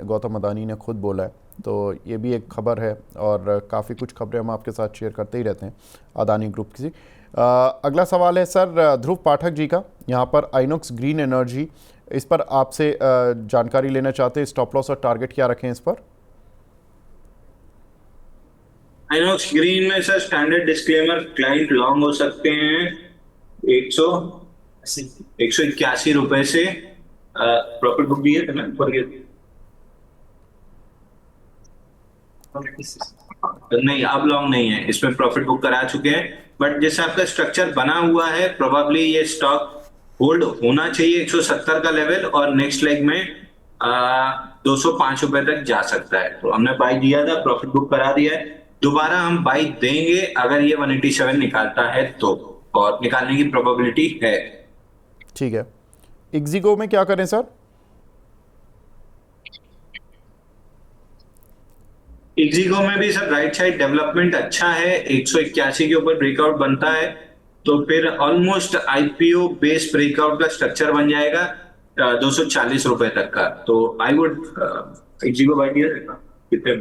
गौतम अदानी ने खुद बोला है, तो ये भी एक खबर है और काफ़ी कुछ खबरें हम आपके साथ शेयर करते ही रहते हैं अदानी ग्रुप की। अगला सवाल है सर ध्रुव पाठक जी का, यहाँ पर आइनॉक्स ग्रीन एनर्जी, इस पर आपसे जानकारी लेना चाहते हैं। स्टॉप लॉस और टारगेट क्या रखें इस पर? आइनॉक्स ग्रीन में sir standard disclaimer, client long हो सकते हैं 181 रुपए से। प्रॉफिट बुक भी है ना ऊपर के? नहीं, अब लॉन्ग नहीं है, इसमें प्रॉफिट बुक करा चुके हैं। बट जैसे आपका स्ट्रक्चर बना हुआ है, प्रोबेबली ये स्टॉक होल्ड होना चाहिए 170 का लेवल, और नेक्स्ट लेग में 205 रुपए तक जा सकता है। तो हमने बाई दिया था, प्रॉफिट बुक करा दिया है। दोबारा हम बाई देंगे अगर ये 187 निकालता है तो, और निकालने की प्रोबेबिलिटी है। ठीक है। इक्जिको में क्या करें सर? इक्जिको में भी सर राइट साइड डेवलपमेंट अच्छा है। 181 के ऊपर ब्रेकआउट बनता है तो फिर ऑलमोस्ट आईपीओ बेस ब्रेकआउट का स्ट्रक्चर बन जाएगा 240 रुपए तक का। तो आई वुड इक्जिको बाय किया जाएगा कितने?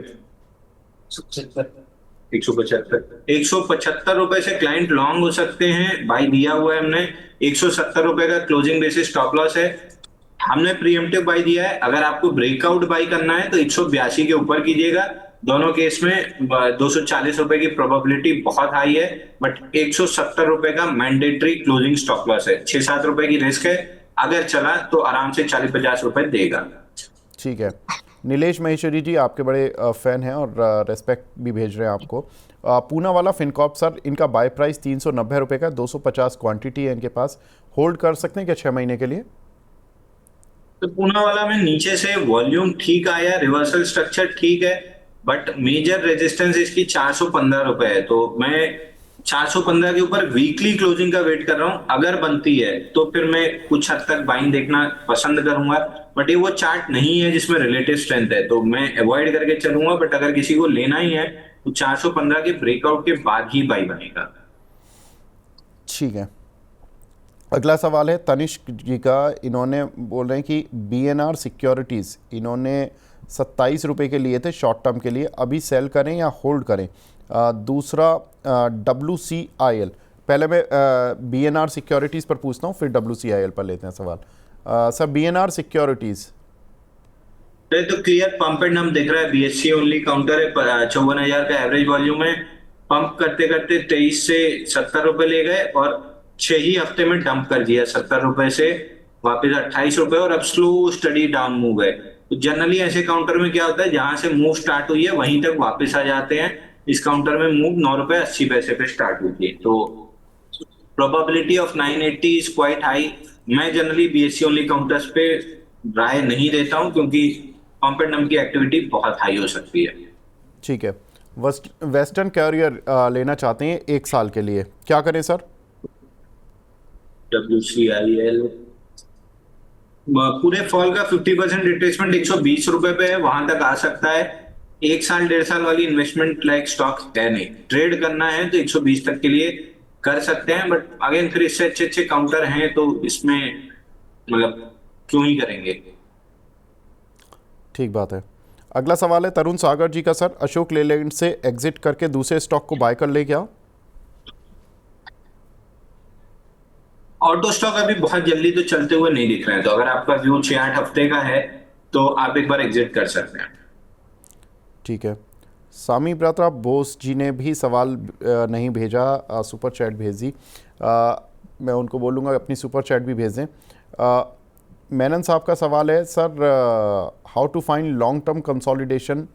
175 रुपए से क्लाइंट लॉन्ग हो सकते हैं। बाई दिया हुआ है हमने। 170 रुपए का क्लोजिंग बेसिस स्टॉप लॉस है। हमने प्रीएम्प्टिव बाई दिया है। अगर आपको ब्रेकआउट बाई करना है तो 182 के ऊपर कीजिएगा। दोनों केस में 240 रुपए की प्रोबेबिलिटी बहुत हाई है, बट 170 रुपए का मैंडेटरी क्लोजिंग स्टॉप लॉस है। 6-7 रुपए की रिस्क है। अगर चला तो आराम से 40-50 रुपए देगा। ठीक है। नीलेश महेश्वरी जी आपके बड़े फ़ैन हैं और रेस्पेक्ट भी भेज रहे हैं आपको। पूना वाला फिनकॉर्प सर, इनका बाय प्राइस 390 रुपये का, 250 क्वांटिटी है इनके पास, होल्ड कर सकते हैं क्या 6 महीने के लिए? तो पूना वाला में नीचे से वॉल्यूम ठीक आया, रिवर्सल स्ट्रक्चर ठीक है, बट मेजर रेजिस्टेंस इसकी 415 रुपए है। तो मैं 415 के ऊपर वीकली क्लोजिंग का वेट कर रहा हूं। अगर बनती है तो फिर मैं कुछ हद तक बाइंग देखना पसंद करूंगा, बट ये वो चार्ट नहीं है जिसमें रिलेटिव स्ट्रेंथ है, तो मैं अवॉइड करके चलूंगा। बट अगर किसी को लेना ही है तो 415 के ब्रेकआउट के बाद ही बाई बनेगा। ठीक है। अगला सवाल है तनिष्क जी का। इन्होंने बोल रहे हैं कि बीएनआर सिक्योरिटीज़ इन्होंने 27 रुपये के लिए थे शॉर्ट टर्म के लिए, अभी सेल करें या होल्ड करें? दूसरा WCIL, पहले मैं बीएनआर सिक्योरिटीज़ पर पूछता हूँ फिर WCIL पर लेते हैं सवाल। सर बीएनआर सिक्योरिटीज़ तो क्लियर पंप एंड डंप दिख रहा है। बीएससी ओनली काउंटर है। 54,000 का एवरेज वॉल्यूम है। पंप करते करते 23 से 70 रुपए ले गए और 6 ही हफ्ते में डंप कर दिया 70 रुपए से वापस 28 रुपए, और अब स्लो स्टडी डाउन मूव है। तो जनरली ऐसे काउंटर में क्या होता है, जहां से मूव स्टार्ट हुई है वहीं तक वापस आ जाते हैं। इस काउंटर में मूव 9 रुपए 80 पैसे पे स्टार्ट हुई है, तो probability of 980 is quite high. मैं जनरली बीएससी ओनली काउंटर्स पे राय नहीं देता हूं, क्योंकि पंप एंड डंप की एक्टिविटी बहुत हाई हो सकती है। ठीक है। वेस्टर्न कैरियर लेना चाहते हैं 1 साल के लिए, क्या करें सर? WCIL पूरे फॉल का 50% रिट्रेसमेंट 120 रुपए पे है, वहां तक आ सकता है। 1 साल 1.5 साल वाली इन्वेस्टमेंट लाइक स्टॉक है नहीं। ट्रेड करना है तो 120 तक के लिए कर सकते हैं, बट अगेन फिर इससे अच्छे अच्छे काउंटर हैं तो इसमें मतलब क्यों ही करेंगे। ठीक बात है। अगला सवाल है तरुण सागर जी का सर, अशोक लेलैंड से एग्जिट करके दूसरे स्टॉक को बाय कर ले क्या? ऑटो स्टॉक अभी बहुत जल्दी तो चलते हुए नहीं दिख रहे हैं, तो अगर आपका व्यू 6-8 हफ्ते का है तो आप एक बार एग्जिट कर सकते हैं। ठीक है। सामी प्रताप बोस जी ने भी सवाल नहीं भेजा, सुपर चैट भेजी। मैं उनको बोलूँगा अपनी सुपर चैट भी भेज दें। मेनन साहब का सवाल है, sir how to find long term consolidation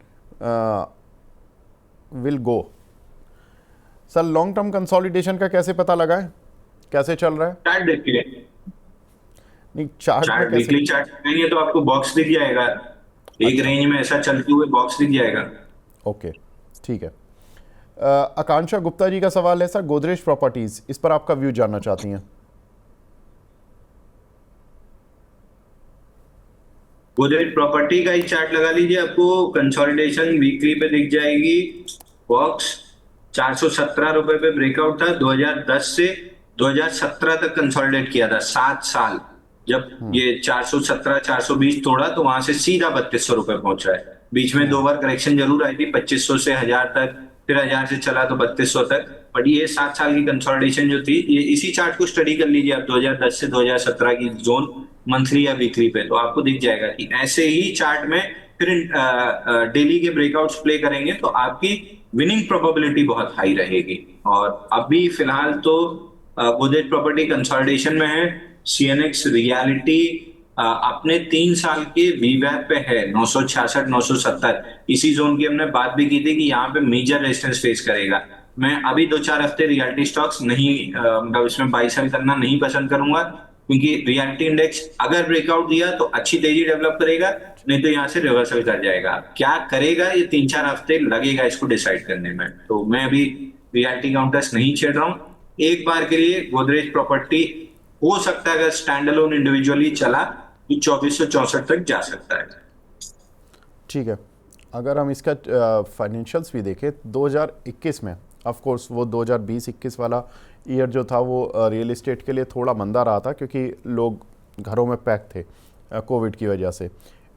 will go. Sir long term consolidation का कैसे पता लगाएं, कैसे चल रहा है? चार्ट देखिए, नहीं, चार्ट में चार्ट कैसे? वीकली चार्ट करेंगे तो आपको बॉक्स दिख जाएगा, एक अच्छा, रेंज में ऐसा चलते हुए बॉक्स दिख जाएगा। ओके, ठीक है। आकांक्षा गुप्ता जी का सवाल है, सर गोदरेज प्रॉपर्टीज, इस पर आपका व्यू जानना चाहती हैं। गोदरेज प्रॉपर्टी का ही चार्ट लगा लीजिए, आपको कंसोलिडेशन वीकली पे दिख जाएगी। बॉक्स 417 रुपए पे ब्रेकआउट था, 2010 से 2017 तक कंसोलिडेट किया था, 7 साल। जब ये 417 420 तोड़ा तो वहां से सीधा 3200 रुपए पहुंचा है। बीच में 2 बार करेक्शन जरूर आई थी, 2500 से 1000 तक, फिर 1000 से चला तो 3200 तक। बट ये 7 साल की कंसोलिडेशन जो थी, ये इसी चार्ट को स्टडी कर लीजिए आप, 2010 से 2017 की जोन मंथली या वीकली पे, तो आपको दिख जाएगा कि ऐसे ही चार्ट में फिर डेली के ब्रेकआउट्स प्ले करेंगे तो आपकी विनिंग प्रोबेबिलिटी बहुत हाई रहेगी। और अभी फिलहाल तो गोदरेज प्रॉपर्टी कंसोलिडेशन में है। सीएनएक्स रियलिटी अपने 3 साल के वीवैप पे है 966 970, इसी जोन की हमने बात भी की थी कि यहाँ पे मेजर रेजिस्टेंस फेस करेगा। मैं अभी 2-4 हफ्ते रियलिटी स्टॉक्स नहीं मतलब इसमें बाई सेल करना नहीं पसंद करूंगा, क्योंकि रियलिटी इंडेक्स अगर ब्रेकआउट दिया तो अच्छी तेजी डेवलप करेगा, नहीं तो यहाँ से रिवर्सल कर जाएगा। क्या करेगा ये 3-4 हफ्ते लगेगा इसको डिसाइड करने में, तो मैं अभी रियलिटी काउंटर्स नहीं छेड़ रहा हूँ। एक बार के लिए गोदरेज प्रॉपर्टी हो सकता है अगर स्टैंड अलोन इंडिविजुअली चला तो 2464 तक जा सकता है। ठीक है। अगर हम इसका फाइनेंशियल्स भी देखें 2021 में, ऑफ कोर्स वो 2020-21 वाला ईयर जो था वो रियल इस्टेट के लिए थोड़ा मंदा रहा था, क्योंकि लोग घरों में पैक थे कोविड की वजह से।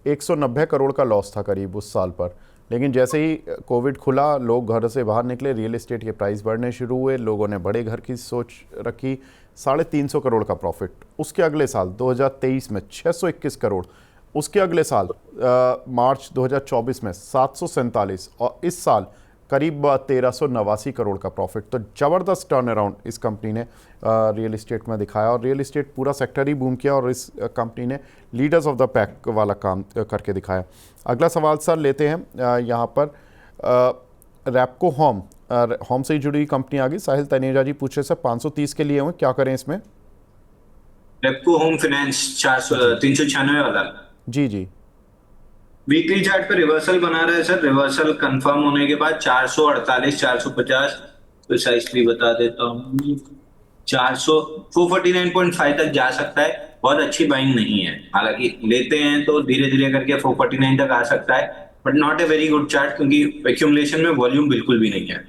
190 करोड़ का लॉस था करीब उस साल पर। लेकिन जैसे ही कोविड खुला, लोग घर से बाहर निकले, रियल इस्टेट के प्राइस बढ़ने शुरू हुए, लोगों ने बड़े घर की सोच रखी, 350 करोड़ का प्रॉफिट। उसके अगले साल 2023 में 621 करोड़, उसके अगले साल मार्च 2024 में 747, और इस साल करीब 1389 करोड़ का प्रॉफिट। तो ज़बरदस्त टर्न अराउंड इस कंपनी ने रियल इस्टेट में दिखाया, और रियल इस्टेट पूरा सेक्टर ही बूम किया, और इस कंपनी ने लीडर्स ऑफ द पैक वाला काम करके दिखाया। अगला सवाल सर लेते हैं यहाँ पर, रैपको होम से ही जुड़ी हुई कंपनी आ गई। साहिल तनेजा जी पूछ रहे सर 530 के लिए हुए, क्या करें इसमें? रेपको होम फाइनेंस 400 जी 396 वाला जी जी। वीकली चार्ट पे रिवर्सल बना रहा है सर। रिवर्सल कंफर्म होने के बाद 448 450 प्रिसाइसली बता देता हूँ, 400 449.5 तक जा सकता है। बहुत अच्छी बाइंग नहीं है, हालांकि लेते हैं तो धीरे धीरे करके 449 तक आ सकता है, but not a very good chart, क्योंकि एक्यूमुलेशन में वॉल्यूम बिल्कुल भी नहीं है।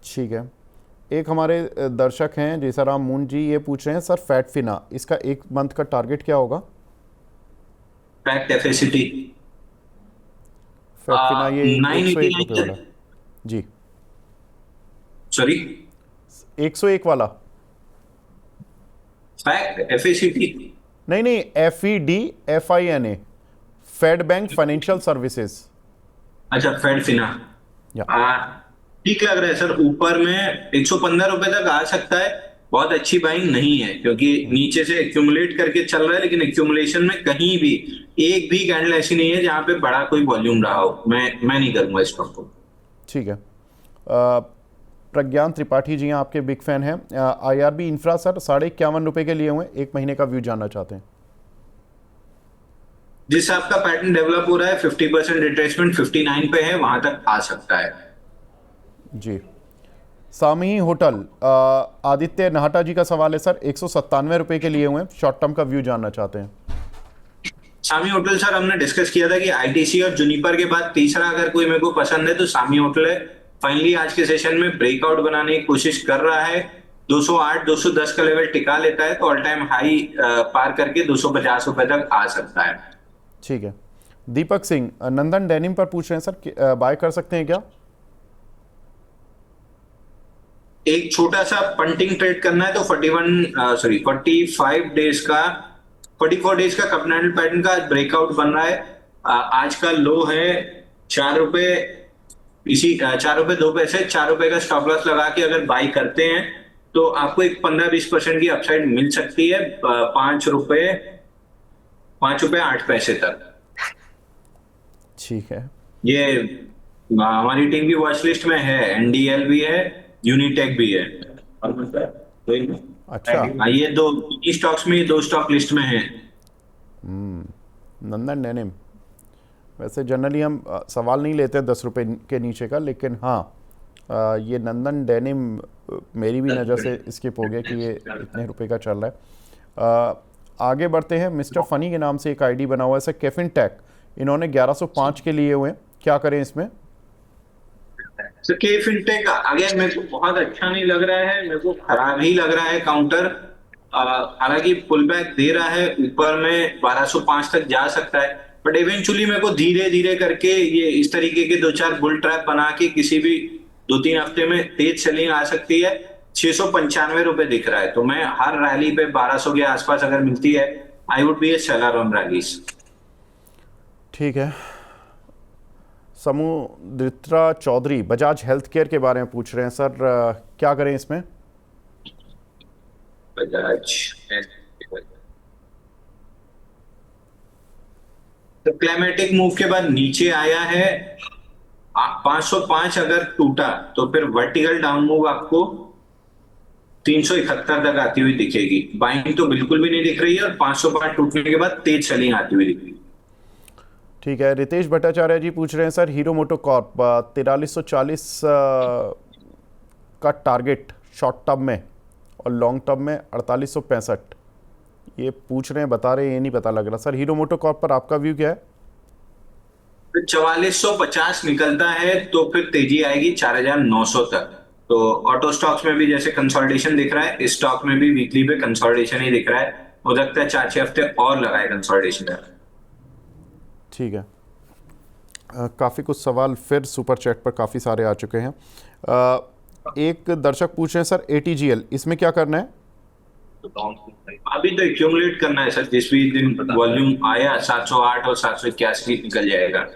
ठीक है। एक हमारे दर्शक हैं जयसाराम मुन जी, ये पूछ रहे हैं सर फैटफिना, इसका 1 मंथ का टारगेट क्या होगा? फैक्ट एफएससीटी फैटफिना ये 101 रुपये 989 वाला। जी, सॉरी, 101 वाला। फैक्ट एफएससीटी, नहीं नहीं, FEDFINA, Fed Bank Financial Services. अच्छा फेड फिना। या ठीक लग रहा है सर, ऊपर में 115 रुपए तक आ सकता है। बहुत अच्छी बाइंग नहीं है, क्योंकि नीचे से एक्यूमुलेट करके चल रहा है, लेकिन एक्यूमुलेशन में कहीं भी एक भी कैंडल ऐसी नहीं है जहां पे बड़ा कोई वॉल्यूम रहा हो। मैं नहीं करूंगा स्टॉक को। ठीक है। प्रज्ञान त्रिपाठी जी हैं, आपके बिग फैन हैं। IRB इंफ्रा सर 51.5 रुपये के लिए हुए, 1 महीने का व्यू जानना चाहते हैं। जिस आपका पैटर्न डेवलप हो रहा है 50% रिट्रेसमेंट 59 पे है, वहां तक आ सकता है। जी। सामी होटल, आदित्य नाहटा जी का सवाल है सर, 197 रुपये के लिए हुए, शॉर्ट टर्म का व्यू जानना चाहते हैं। सामी होटल सर हमने डिस्कस किया था कि आईटीसी और जुनिपर के बाद तीसरा अगर कोई मेरे को पसंद है तो सामी होटल है। फाइनली आज के सेशन में ब्रेकआउट बनाने की कोशिश कर रहा है, 208 210 का लेवल टिका लेता है तो ऑल टाइम हाई पार करके 250 रुपए तक आ सकता है। ठीक है। दीपक सिंह नंदन डेनिम पर पूछ रहे हैं सर, बाय कर सकते हैं क्या? एक छोटा सा पंटिंग ट्रेड करना है तो 45 डेज का 44 डेज का कपनल पैटर्न का ब्रेकआउट बन रहा है। आज का लो है 4 रुपए, इसी 4 रुपए 2 पैसे, 4 रुपए का स्टॉप लॉस लगा के अगर बाई करते हैं तो आपको एक 15-20% की अपसाइड मिल सकती है 5 रुपए 8 पैसे तक। ठीक है। ये हमारी टीम की वॉच लिस्ट में है, एनडीएल भी है, यूनिटेक भी है। अच्छा। ये दो स्टॉक्स में, 2 स्टॉक लिस्ट में है। नंदन डेनिम, वैसे जनरली हम सवाल नहीं लेते 10 रुपए के नीचे का, लेकिन हाँ ये नंदन डेनिम मेरी भी नज़र से स्किप हो गया कि ये इतने रुपए का चल रहा है। आगे बढ़ते हैं। मिस्टर फनी के नाम से एक आईडी बना हुआ है सर, कैफिन टैक, इन्होंने 1105 के लिए हुए हैं, क्या करें इसमें? तो के फिनटेक अगेन मेरे को बहुत अच्छा नहीं लग रहा है, मेरे को खराब ही लग रहा है काउंटर। हालांकि पुल बैक दे रहा है, ऊपर में 1205 तक जा सकता है, बट इवेंचुअली मेरे को धीरे धीरे करके ये इस तरीके के 2-4 बुल ट्रैप बना के किसी भी 2-3 हफ्ते में तेज सेलिंग आ सकती है। 695 रुपए दिख रहा है, तो मैं हर रैली पे 1200 के आसपास अगर मिलती है, I would B A seller on rallies. ठीक है। समुद्रित्रा चौधरी बजाज हेल्थ केयर के बारे में पूछ रहे हैं सर, क्या करें इसमें? बजाज तो क्लाइमेटिक मूव के बाद नीचे आया है, 505 अगर टूटा तो फिर वर्टिकल डाउन मूव आपको 371 तक आती हुई दिखेगी। बाइंग तो बिल्कुल भी नहीं दिख रही है, और 505 टूटने के बाद तेज सेलिंग आती हुई दिखेगी। ठीक है। रितेश भट्टाचार्य जी पूछ रहे हैं सर, हीरो मोटोकॉर्प 4340 का टारगेट शॉर्ट टर्म में और लॉन्ग टर्म में 4865, ये पूछ रहे हैं, बता रहे हैं, ये नहीं पता लग रहा सर। हीरो मोटोकॉर्प पर आपका व्यू क्या है? 4450 निकलता है तो फिर तेजी आएगी 4900 तक। तो ऑटो स्टॉक्स में भी जैसे कंसोलिडेशन दिख रहा है, इस स्टॉक में भी वीकली पे कंसोलिडेशन ही दिख रहा है, हो सकता है 4-6 हफ्ते और लगाए कंसोलिडेशन। ठीक है। काफ़ी कुछ सवाल फिर सुपर चैट पर काफ़ी सारे आ चुके हैं। एक दर्शक पूछ रहे हैं सर, ATGL, इसमें क्या करना है? अभी तो एक्यूमुलेट करना है सर, जिस भी दिन वॉल्यूम आया 708 और 781 निकल जाएगा।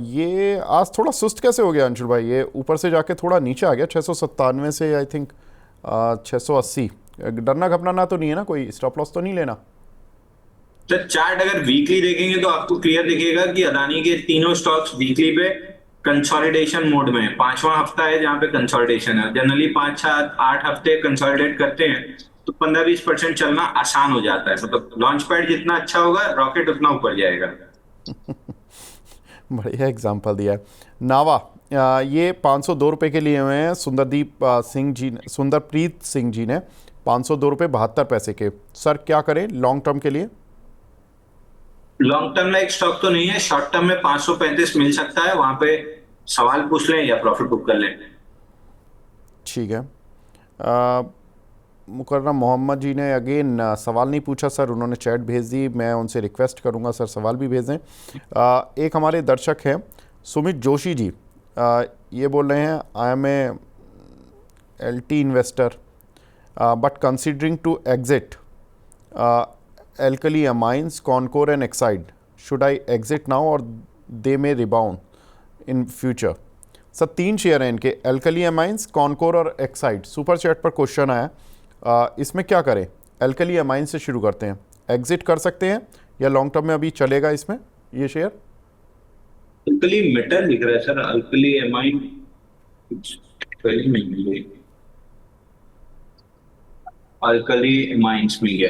ये आज थोड़ा सुस्त कैसे हो गया अंशुल भाई? ये ऊपर से जाके थोड़ा नीचे आ गया 697 से आई थिंक 680। डरना घबराना तो नहीं है ना, कोई स्टॉप लॉस तो नहीं लेना? तो चार्ट अगर वीकली देखेंगे तो आपको क्लियर दिखेगा कि अदानी के तीनों स्टॉक्स वीकली पे कंसोलिडेशन मोड में है। 5वां हफ्ता है जहां पे कंसोलिडेशन है। जनरली 5-7-8 हफ्ते कंसोलिडेट करते हैं तो 15-20% चलना आसान हो जाता है। मतलब लॉन्च पैड जितना अच्छा होगा, रॉकेट उतना ऊपर जाएगा। बढ़िया एग्जाम्पल दिया है। नावा ये 502 रुपये के लिए हुए हैं, सुंदरप्रीत सिंह जी ने 502 रुपये 72 पैसे के। सर क्या करें लॉन्ग टर्म के लिए? लॉन्ग टर्म में एक स्टॉक तो नहीं है, शॉर्ट टर्म में 535 मिल सकता है, वहां पे सवाल पूछ लें या प्रॉफिट बुक कर लें। ठीक है। मुकर्रम मोहम्मद जी ने अगेन सवाल नहीं पूछा सर, उन्होंने चैट भेज दी, मैं उनसे रिक्वेस्ट करूंगा सर सवाल भी भेजें। एक हमारे दर्शक हैं सुमित जोशी जी, ये बोल रहे हैं, I am a LT investor but considering to exit Alkali Amines, Concor and Exide. Should I exit now or they may rebound in future? Sir 3 share हैं इनके, Alkali Amines, Concor और Exide। सुपर चैट पर question आया, इसमें क्या करें? Alkali Amines से शुरू करते हैं, एग्जिट कर सकते हैं या लॉन्ग टर्म में अभी चलेगा इसमें ये शेयर? अल्कली मेटल दिख रहा है सर, अल्कली एमाइन पहले नहीं मिले, अल्कली एमाइंस मिल गया।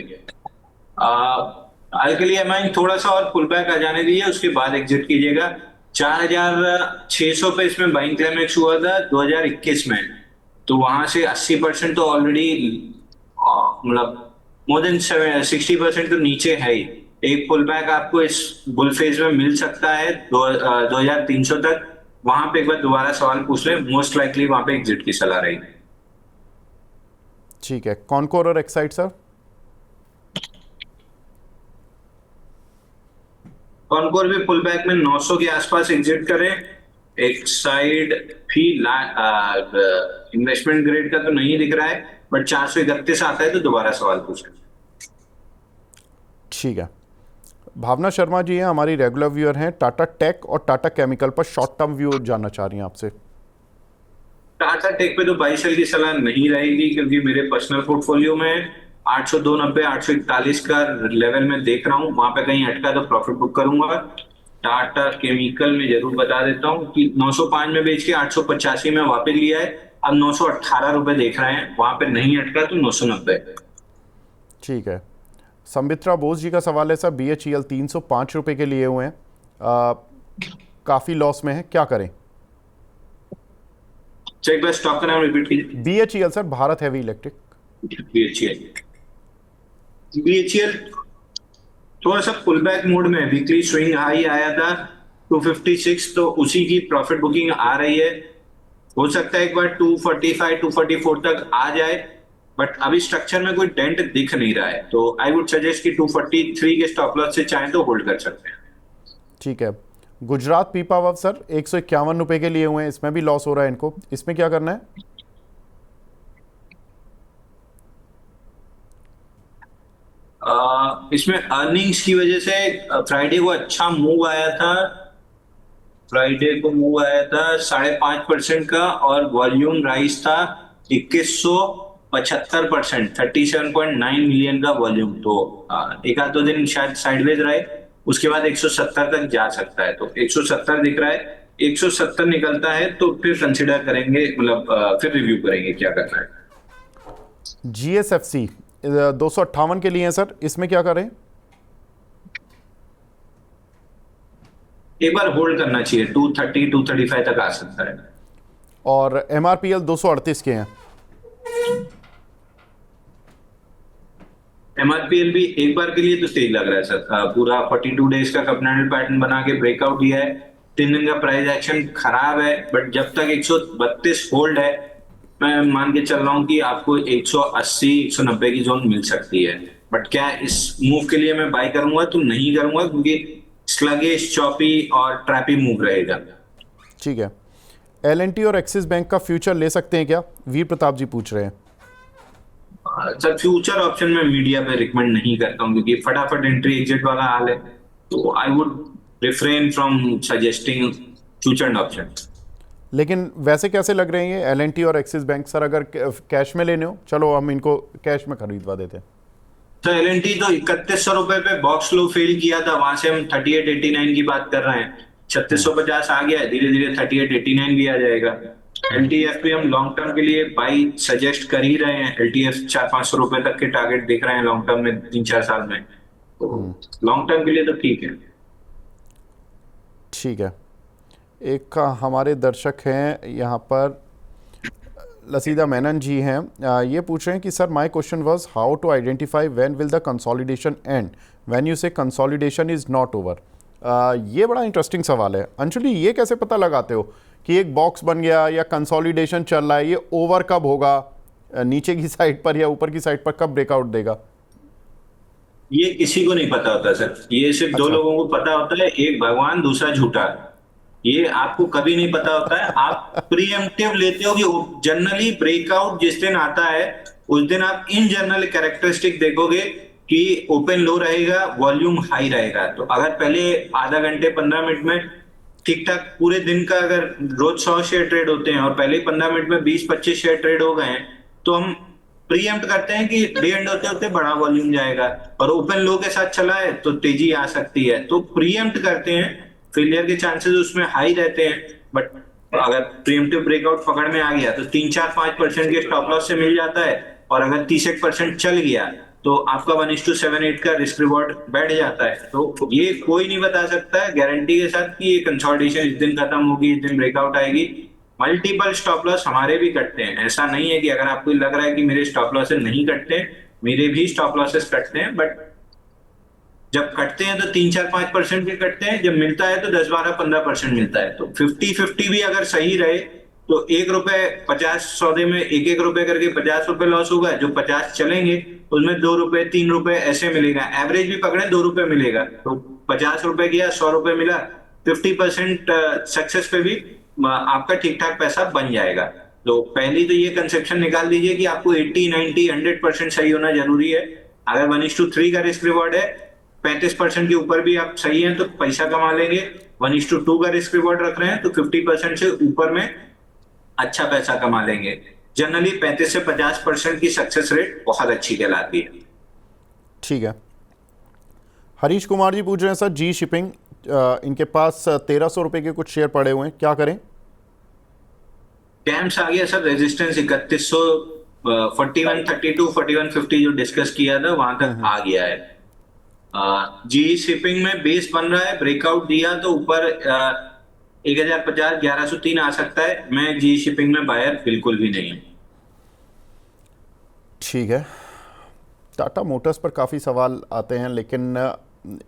अल्कली एमाइन थोड़ा सा और पुल बैक आ जाने दीजिए, उसके बाद एग्जिट कीजिएगा। 4600 पे इसमें बाइंग क्लाइमेक्स हुआ था 2021 में, तो वहां से 80% तो ऑलरेडी, मतलब मोर देन 60% तो नीचे है ही। एक पुल बैक आपको इस बुल फेज में मिल सकता है 2300 तक, वहां पे एक बार दोबारा सवाल पूछ लें, मोस्ट लाइकली वहां पे एग्जिट की सलाह रहेगी। ठीक है। कॉनकोर और एक्साइड सर? कॉनकोर भी पुल बैक में 900 के आसपास एग्जिट करें, एक साइड भी इन्वेस्टमेंट ग्रेड का तो नहीं दिख रहा है, बट 431 आता है तो दोबारा सवाल पूछें। ठीक है। भावना शर्मा जी हैं, हमारी रेगुलर व्यूअर हैं, टाटा टेक और टाटा केमिकल पर शॉर्ट टर्म व्यू जानना चाह रही हैं आपसे। टाटा टेक पे तो 22 साल की सलाह नहीं रहेगी, क्योंकि मेरे पर्सनल पोर्टफोलियो में 802.90 841 का लेवल में देख रहा हूँ, वहां पे कहीं अटका तो प्रॉफिट बुक करूंगा। टाटा केमिकल में जरूर बता देता हूँ कि 905 में बेच के 885 में वापस लिया है, अब 918 रुपए देख रहे हैं, वहां पे नहीं अटका तो 990। ठीक है। संबित्रा बोस जी का सवाल है सर, BHEL 305 रुपये के लिए हुए हैं, काफ़ी लॉस में है, क्या करें? एक बार स्टॉक का नाम रिपीट कीजिए। BHEL sir, Bharat heavy electric. BHEL, BHEL थोड़ा सा पुल बैक मोड में है, वीकली स्विंग हाई आया था 256, तो उसी की प्रॉफिट बुकिंग आ रही है। हो सकता है एक बार 245 244 तक आ जाए, बट अभी स्ट्रक्चर में कोई डेंट दिख नहीं रहा है, तो आई वुड सजेस्ट कि 243 के स्टॉप लॉस से चाहें तो होल्ड कर सकते हैं। ठीक है। गुजरात पीपावाव सर 151 रुपये के लिए हुए हैं, इसमें भी लॉस हो रहा है इनको, इसमें क्या करना है? इसमें अर्निंग्स की वजह से फ्राइडे को अच्छा मूव आया था, फ्राइडे को मूव आया था 5.5% का, और वॉल्यूम राइज था 2175%, 37.9 मिलियन का वॉल्यूम। तो एक आध दो दिन शायद साइडवेज रहे, उसके बाद 170 तक जा सकता है, तो 170 दिख रहा है, 170 निकलता है तो फिर कंसिडर करेंगे, मतलब फिर रिव्यू करेंगे क्या करना है। GSFC 258 के लिए है सर, इसमें क्या करें? एक बार होल्ड करना चाहिए, 230 235 तक आ सकता है। और MRPL 238 के हैं। एमआरपीएल भी एक बार के लिए तो तेज लग रहा है सर, पूरा 42 डेज का कपनल पैटर्न बना के ब्रेकआउट दिया है, 3 दिन का प्राइस एक्शन खराब है, बट जब तक 132 होल्ड है, मैं मान के चल रहा हूं कि आपको 180 190 की जोन मिल सकती है। बट क्या इस मूव के लिए मैं बाय करूंगा तो नहीं करूंगा, क्योंकि स्लगिश चॉपी और ट्रैपी मूव रहेगा। ठीक है। L&T और एक्सिस बैंक का फ्यूचर ले सकते हैं क्या, वीर प्रताप जी पूछ रहे हैं। सर फ्यूचर ऑप्शन में मीडिया पे रिकमेंड नहीं करता हूँ, क्योंकि फटाफट एंट्री एग्जिट वाला हाल है, तो I would refrain from suggesting future option. लेकिन वैसे कैसे लग रहे हैं ये L&T और एक्सिस बैंक सर, अगर कैश में लेने हो, चलो हम इनको कैश में खरीदवा देते हैं। तो एलएनटी तो 3100 रुपए पे बॉक्स लो फेल किया था, वहां से हम 3889 की बात कर रहे हैं, 3650 आ गया है, धीरे धीरे 3889 भी आ जाएगा। एलटीएफ पे हम लॉन्ग टर्म के लिए बाई सजेस्ट कर ही रहे हैं, एलटीएफ 400-500 रुपए तक के टारगेट दिख रहे हैं लॉन्ग टर्म में 3-4 साल में, तो लॉन्ग टर्म के लिए तो ठीक है। ठीक है। एक हमारे दर्शक हैं यहाँ पर, लसीदा मेनन जी हैं, ये पूछ रहे हैं कि sir my question was how to identify when will the consolidation end when you say consolidation is not over. ये बड़ा इंटरेस्टिंग सवाल है। अंशुली, ये कैसे पता लगाते हो कि एक बॉक्स बन गया या कंसोलिडेशन चल रहा है, ये ओवर कब होगा, नीचे की साइड पर या ऊपर की साइड पर कब ब्रेकआउट देगा? ये किसी को नहीं पता होता सर, ये सिर्फ दो लोगों को पता होता है, एक भगवान दूसरा झूठा। ये आपको कभी नहीं पता होता है, आप प्रीएम्प्टिव लेते हो कि जनरली ब्रेकआउट जिस दिन आता है उस दिन आप इन जनरल कैरेक्टरिस्टिक देखोगे कि ओपन लो रहेगा, वॉल्यूम हाई रहेगा। तो अगर पहले आधा घंटे 15 मिनट में ठीक ठाक पूरे दिन का, अगर रोज 100 शेयर ट्रेड होते हैं और पहले 15 मिनट में 20-25 शेयर ट्रेड हो गए हैं, तो हम प्रीएम्प्ट करते हैं कि डे एंड होते होते बड़ा वॉल्यूम जाएगा, और ओपन लो के साथ चला है तो तेजी आ सकती है, तो प्रीएम्प्ट करते हैं, फेलियर के चांसेस उसमें हाई रहते हैं। बट अगर प्रीएम्प्टिव ब्रेकआउट पकड़ में आ गया तो 3-4-5% के स्टॉप लॉस से मिल जाता है, और अगर 30% चल गया तो आपका 1:7-8 का रिस्क रिवॉर्ड बैठ जाता है। तो ये कोई नहीं बता सकता है गारंटी के साथ कि ये कंसोलिडेशन इस दिन खत्म होगी, इस दिन ब्रेकआउट आएगी। मल्टीपल स्टॉप लॉस हमारे भी कटते हैं, ऐसा नहीं है कि अगर आपको लग रहा है कि मेरे स्टॉप लॉसेस नहीं कटते, मेरे भी स्टॉप लॉसेस कटते हैं, बट जब कटते हैं तो 3-4-5% के कटते हैं, जब मिलता है तो 10-12-15% मिलता है। तो 50-50 भी अगर सही रहे तो ₹1 सौदे में 1-1 रुपए करके 50 रुपए लॉस होगा, जो 50 चलेंगे उसमें 2 रुपए 3 रुपए ऐसे मिलेगा, एवरेज भी पकड़े 2 रुपए मिलेगा, तो 50 रुपए गया 100 रुपए मिला, 50% सक्सेस पे भी आपका ठीक ठाक पैसा बन जाएगा। तो पहली तो ये कंसेप्शन निकाल दीजिए कि आपको 80 90 100% सही होना जरूरी है। अगर 1:3 का रिस्क रिवॉर्ड है, 35% के ऊपर भी आप सही हैं तो पैसा कमा लेंगे। 1:2 का रिस्क रिवॉर्ड रख रहे हैं तो 50% से ऊपर में अच्छा पैसा कमा लेंगे। जनरली 35 से 50% की सक्सेस रेट बहुत अच्छी कहलाती है। ठीक है। हरीश कुमार जी पूछ रहे हैं सर, जी शिपिंग, इनके पास 1300 रुपये के कुछ शेयर पड़े हुए हैं, क्या करें? कैंप्स आ गया सर, रेजिस्टेंस 3100, 4132 4150 जो डिस्कस किया था वहां तक आ गया है। जी शिपिंग में बेस बन रहा है, ब्रेकआउट दिया तो ऊपर 1050 1103 आ सकता है। मैं जी शिपिंग में बायर बिल्कुल भी नहीं हूँ। ठीक है। टाटा मोटर्स पर काफ़ी सवाल आते हैं, लेकिन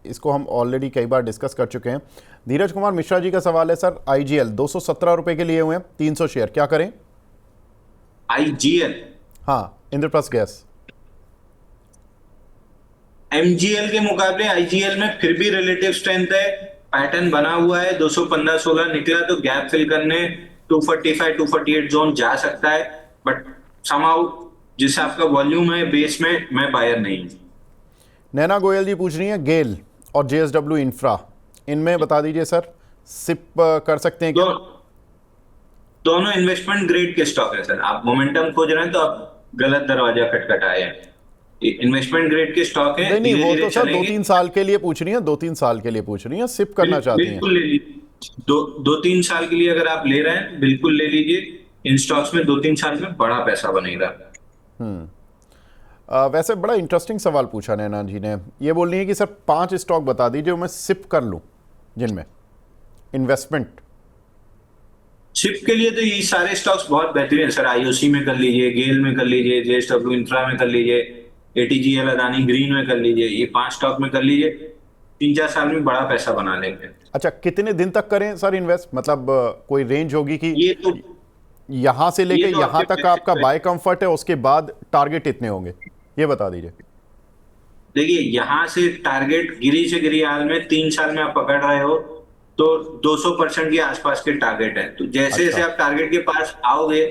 इसको हम ऑलरेडी कई बार डिस्कस कर चुके हैं। धीरज कुमार मिश्रा जी का सवाल है सर, आईजीएल 217 रुपये के लिए हुए हैं, 300 शेयर, क्या करें? आईजीएल, हाँ, इंद्रप्रस्थ गैस। एमजीएल के मुकाबले आईजीएल में फिर भी रिलेटिव स्ट्रेंथ है। पैटर्न बना हुआ है, 215-16 निकला तो गैप फिल करने 245 248 जोन जा सकता है। बट समहाउ जिस आपका वॉल्यूम है बेस में, मैं बायर नहीं हूं। नैना गोयल जी पूछ रही हैं गेल और जेएसडब्ल्यू इंफ्रा, इनमें बता दीजिए सर, सिप कर सकते हैं क्या? दोनों इन्वेस्टमेंट ग्रेड के स्टॉक है सर। आप मोमेंटम खोज रहे हैं तो आप गलत दरवाजा खटखटाए हैं। इन्वेस्टमेंट ग्रेड के स्टॉक है, नहीं नहीं, धीरे वो धीरे तो सर चलेंगे। 2-3 साल के लिए पूछ रही हैं, 2-3 साल के लिए पूछ रही हैं, सिप करना चाहती हैं। बिल्कुल ले लीजिए। 2-3 साल के लिए अगर आप ले रहे हैं बिल्कुल ले लीजिए। इन स्टॉक्स में 2-3 साल में बड़ा पैसा बनेगा। वैसे बड़ा इंटरेस्टिंग सवाल पूछा नैना जी ने। ये बोल रही है कि सर 5 स्टॉक बता दीजिए जो मैं सिप कर लूं, जिनमें इन्वेस्टमेंट। शिप के लिए तो ये सारे स्टॉक्स बहुत बेहतरीन है सर। आईओसी में कर लीजिए, गेल में कर लीजिए, जेएसडब्ल्यू इंफ्रा में कर लीजिए, एटीजीएल अदानी ग्रीन में कर लीजिए। ये 5 स्टॉक में कर लीजिए, 3-4 साल में बड़ा पैसा बना लेंगे। अच्छा, कितने दिन तक करें सर इन्वेस्ट? मतलब कोई रेंज होगी कि ये तो यहां से लेके ये तो यहां आपके तक आपका पैसे पे। बाय कंफर्ट है, उसके बाद टारगेट इतने होंगे, ये बता दीजिए। देखिए, यहां से टारगेट गिरी से गिरी हाल में 3 साल में आप पकड़ रहे हो तो 200% के आसपास के टारगेट है। तो जैसे जैसे अच्छा, आप टारगेट के पास आओगे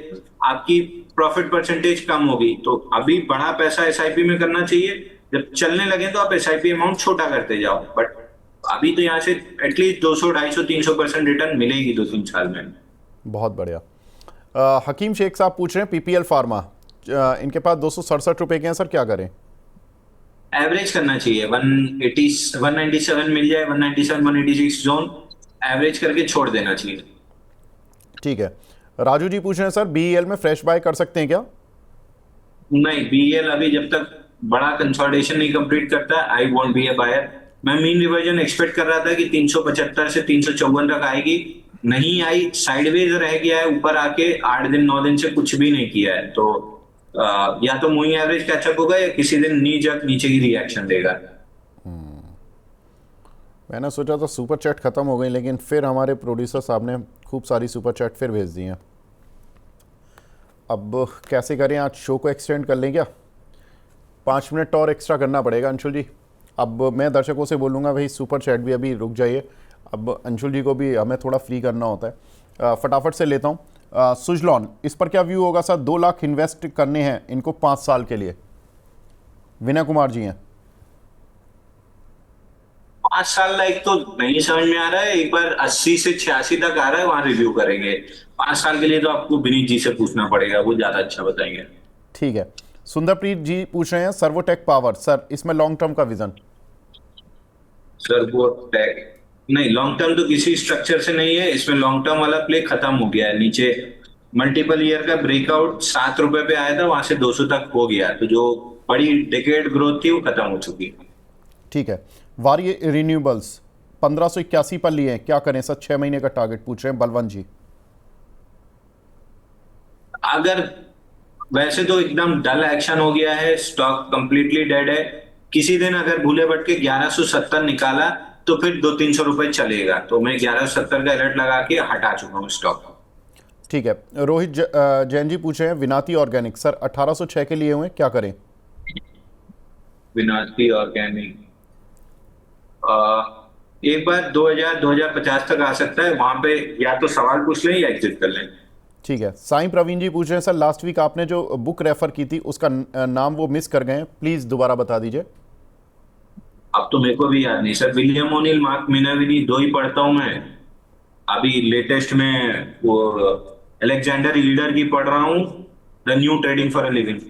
आपकी प्रॉफिट परसेंटेज कम होगी। तो अभी बड़ा पैसा एसआईपी में करना चाहिए। जब चलने लगे तो आप एसआईपी अमाउंट छोटा करते जाओ। बट अभी तो यहाँ से एटलीस्ट 200 250 300% रिटर्न मिलेगी 2-3 साल में। बहुत बढ़िया। हकीम शेख साहब पूछ रहे हैं पीपीएल फार्मा, इनके पास 267 रुपए के हैं सर, क्या करें? एवरेज करना चाहिए। 180 197 मिल जाए, 197 186 जोन एवरेज करके छोड़ देना चाहिए। ठीक है। राजू जी पूछ रहे हैं सर, बीईएल में फ्रेश बाय कर सकते हैं क्या? नहीं, बीएल अभी जब तक बड़ा कंसोलिडेशन नहीं कंप्लीट करता, I won't be a buyer. मैं मीन रिवर्जन एक्सपेक्ट कर रहा था कि 375 से 354 तक आएगी, नहीं आई, साइडवेज रह गया है। ऊपर आके 8 दिन 9 दिन से कुछ भी नहीं किया है। तो या तो मूविंग एवरेज कैचअप होगा या किसी दिन नीचे की रिएक्शन देगा। मैंने सोचा था सुपर चैट खत्म हो गई, लेकिन फिर हमारे प्रोड्यूसर साहब ने खूब सारी सुपर चैट फिर भेज दी हैं। अब कैसे करें, आज शो को एक्सटेंड कर लें क्या? 5 मिनट और एक्स्ट्रा करना पड़ेगा अंशुल जी। अब मैं दर्शकों से बोलूँगा भाई सुपर चैट भी अभी रुक जाइए, अब अंशुल जी को भी हमें थोड़ा फ्री करना होता है। फटाफट से लेता हूँ। सुजलॉन, इस पर क्या व्यू होगा सर? 2 लाख इन्वेस्ट करने हैं इनको 5 साल के लिए। विनय कुमार जी हैं। 5 साल लाइक तो नहीं समझ में आ रहा है। एक बार 80 से 86 तक आ रहा है, वहां रिव्यू करेंगे। 5 साल के लिए तो आपको विनीत जी से पूछना पड़ेगा, वो ज्यादा अच्छा बताएंगे। ठीक है। सुंदरप्रीत जी पूछ रहे हैं सर्वोटेक पावर, सर इसमें लॉन्ग टर्म का विजन? सर वो नहीं, लॉन्ग टर्म तो किसी स्ट्रक्चर से नहीं है इसमें। लॉन्ग टर्म वाला प्ले खत्म हो गया है। नीचे मल्टीपल ईयर का ब्रेकआउट 7 रुपए पे आया था, वहां से 200 तक हो गया। तो जो बड़ी डिकेड ग्रोथ थी वो खत्म हो चुकी है। ठीक है। वारी रिन्यूएबल्स 1581 पर लिए हैं, क्या करें सर? 6 महीने का टारगेट पूछ रहे हैं बलवंत जी। अगर वैसे तो एकदम डल एक्शन हो गया है, स्टॉक कंप्लीटली डेड है। किसी दिन अगर भूले भटके 1170 निकाला तो फिर 200-300 रुपए चलेगा। तो मैं 1170 का अलर्ट लगा के हटा चुका हूँ स्टॉक। ठीक है। रोहित जैन जी पूछ रहे हैं विनाती ऑर्गेनिक, सर 1806 के लिए हुए, क्या करें? विनाती ऑर्गेनिक एक बार 2000 2050 तक आ सकता है। वहां पे या तो सवाल पूछ लें या एग्जिट कर लें। ठीक है। साईं प्रवीण जी पूछ रहे हैं सर, लास्ट वीक आपने जो बुक रेफर की थी उसका नाम वो मिस कर गए हैं, प्लीज दोबारा बता दीजिए। अब तो मेरे को भी याद नहीं सर। विलियम ओनिल, मार्क मिनाविनी, दो ही पढ़ता हूँ मैं। अभी लेटेस्ट में वो अलेक्जेंडर ईल्डर की पढ़ रहा हूँ, the new trading for a living.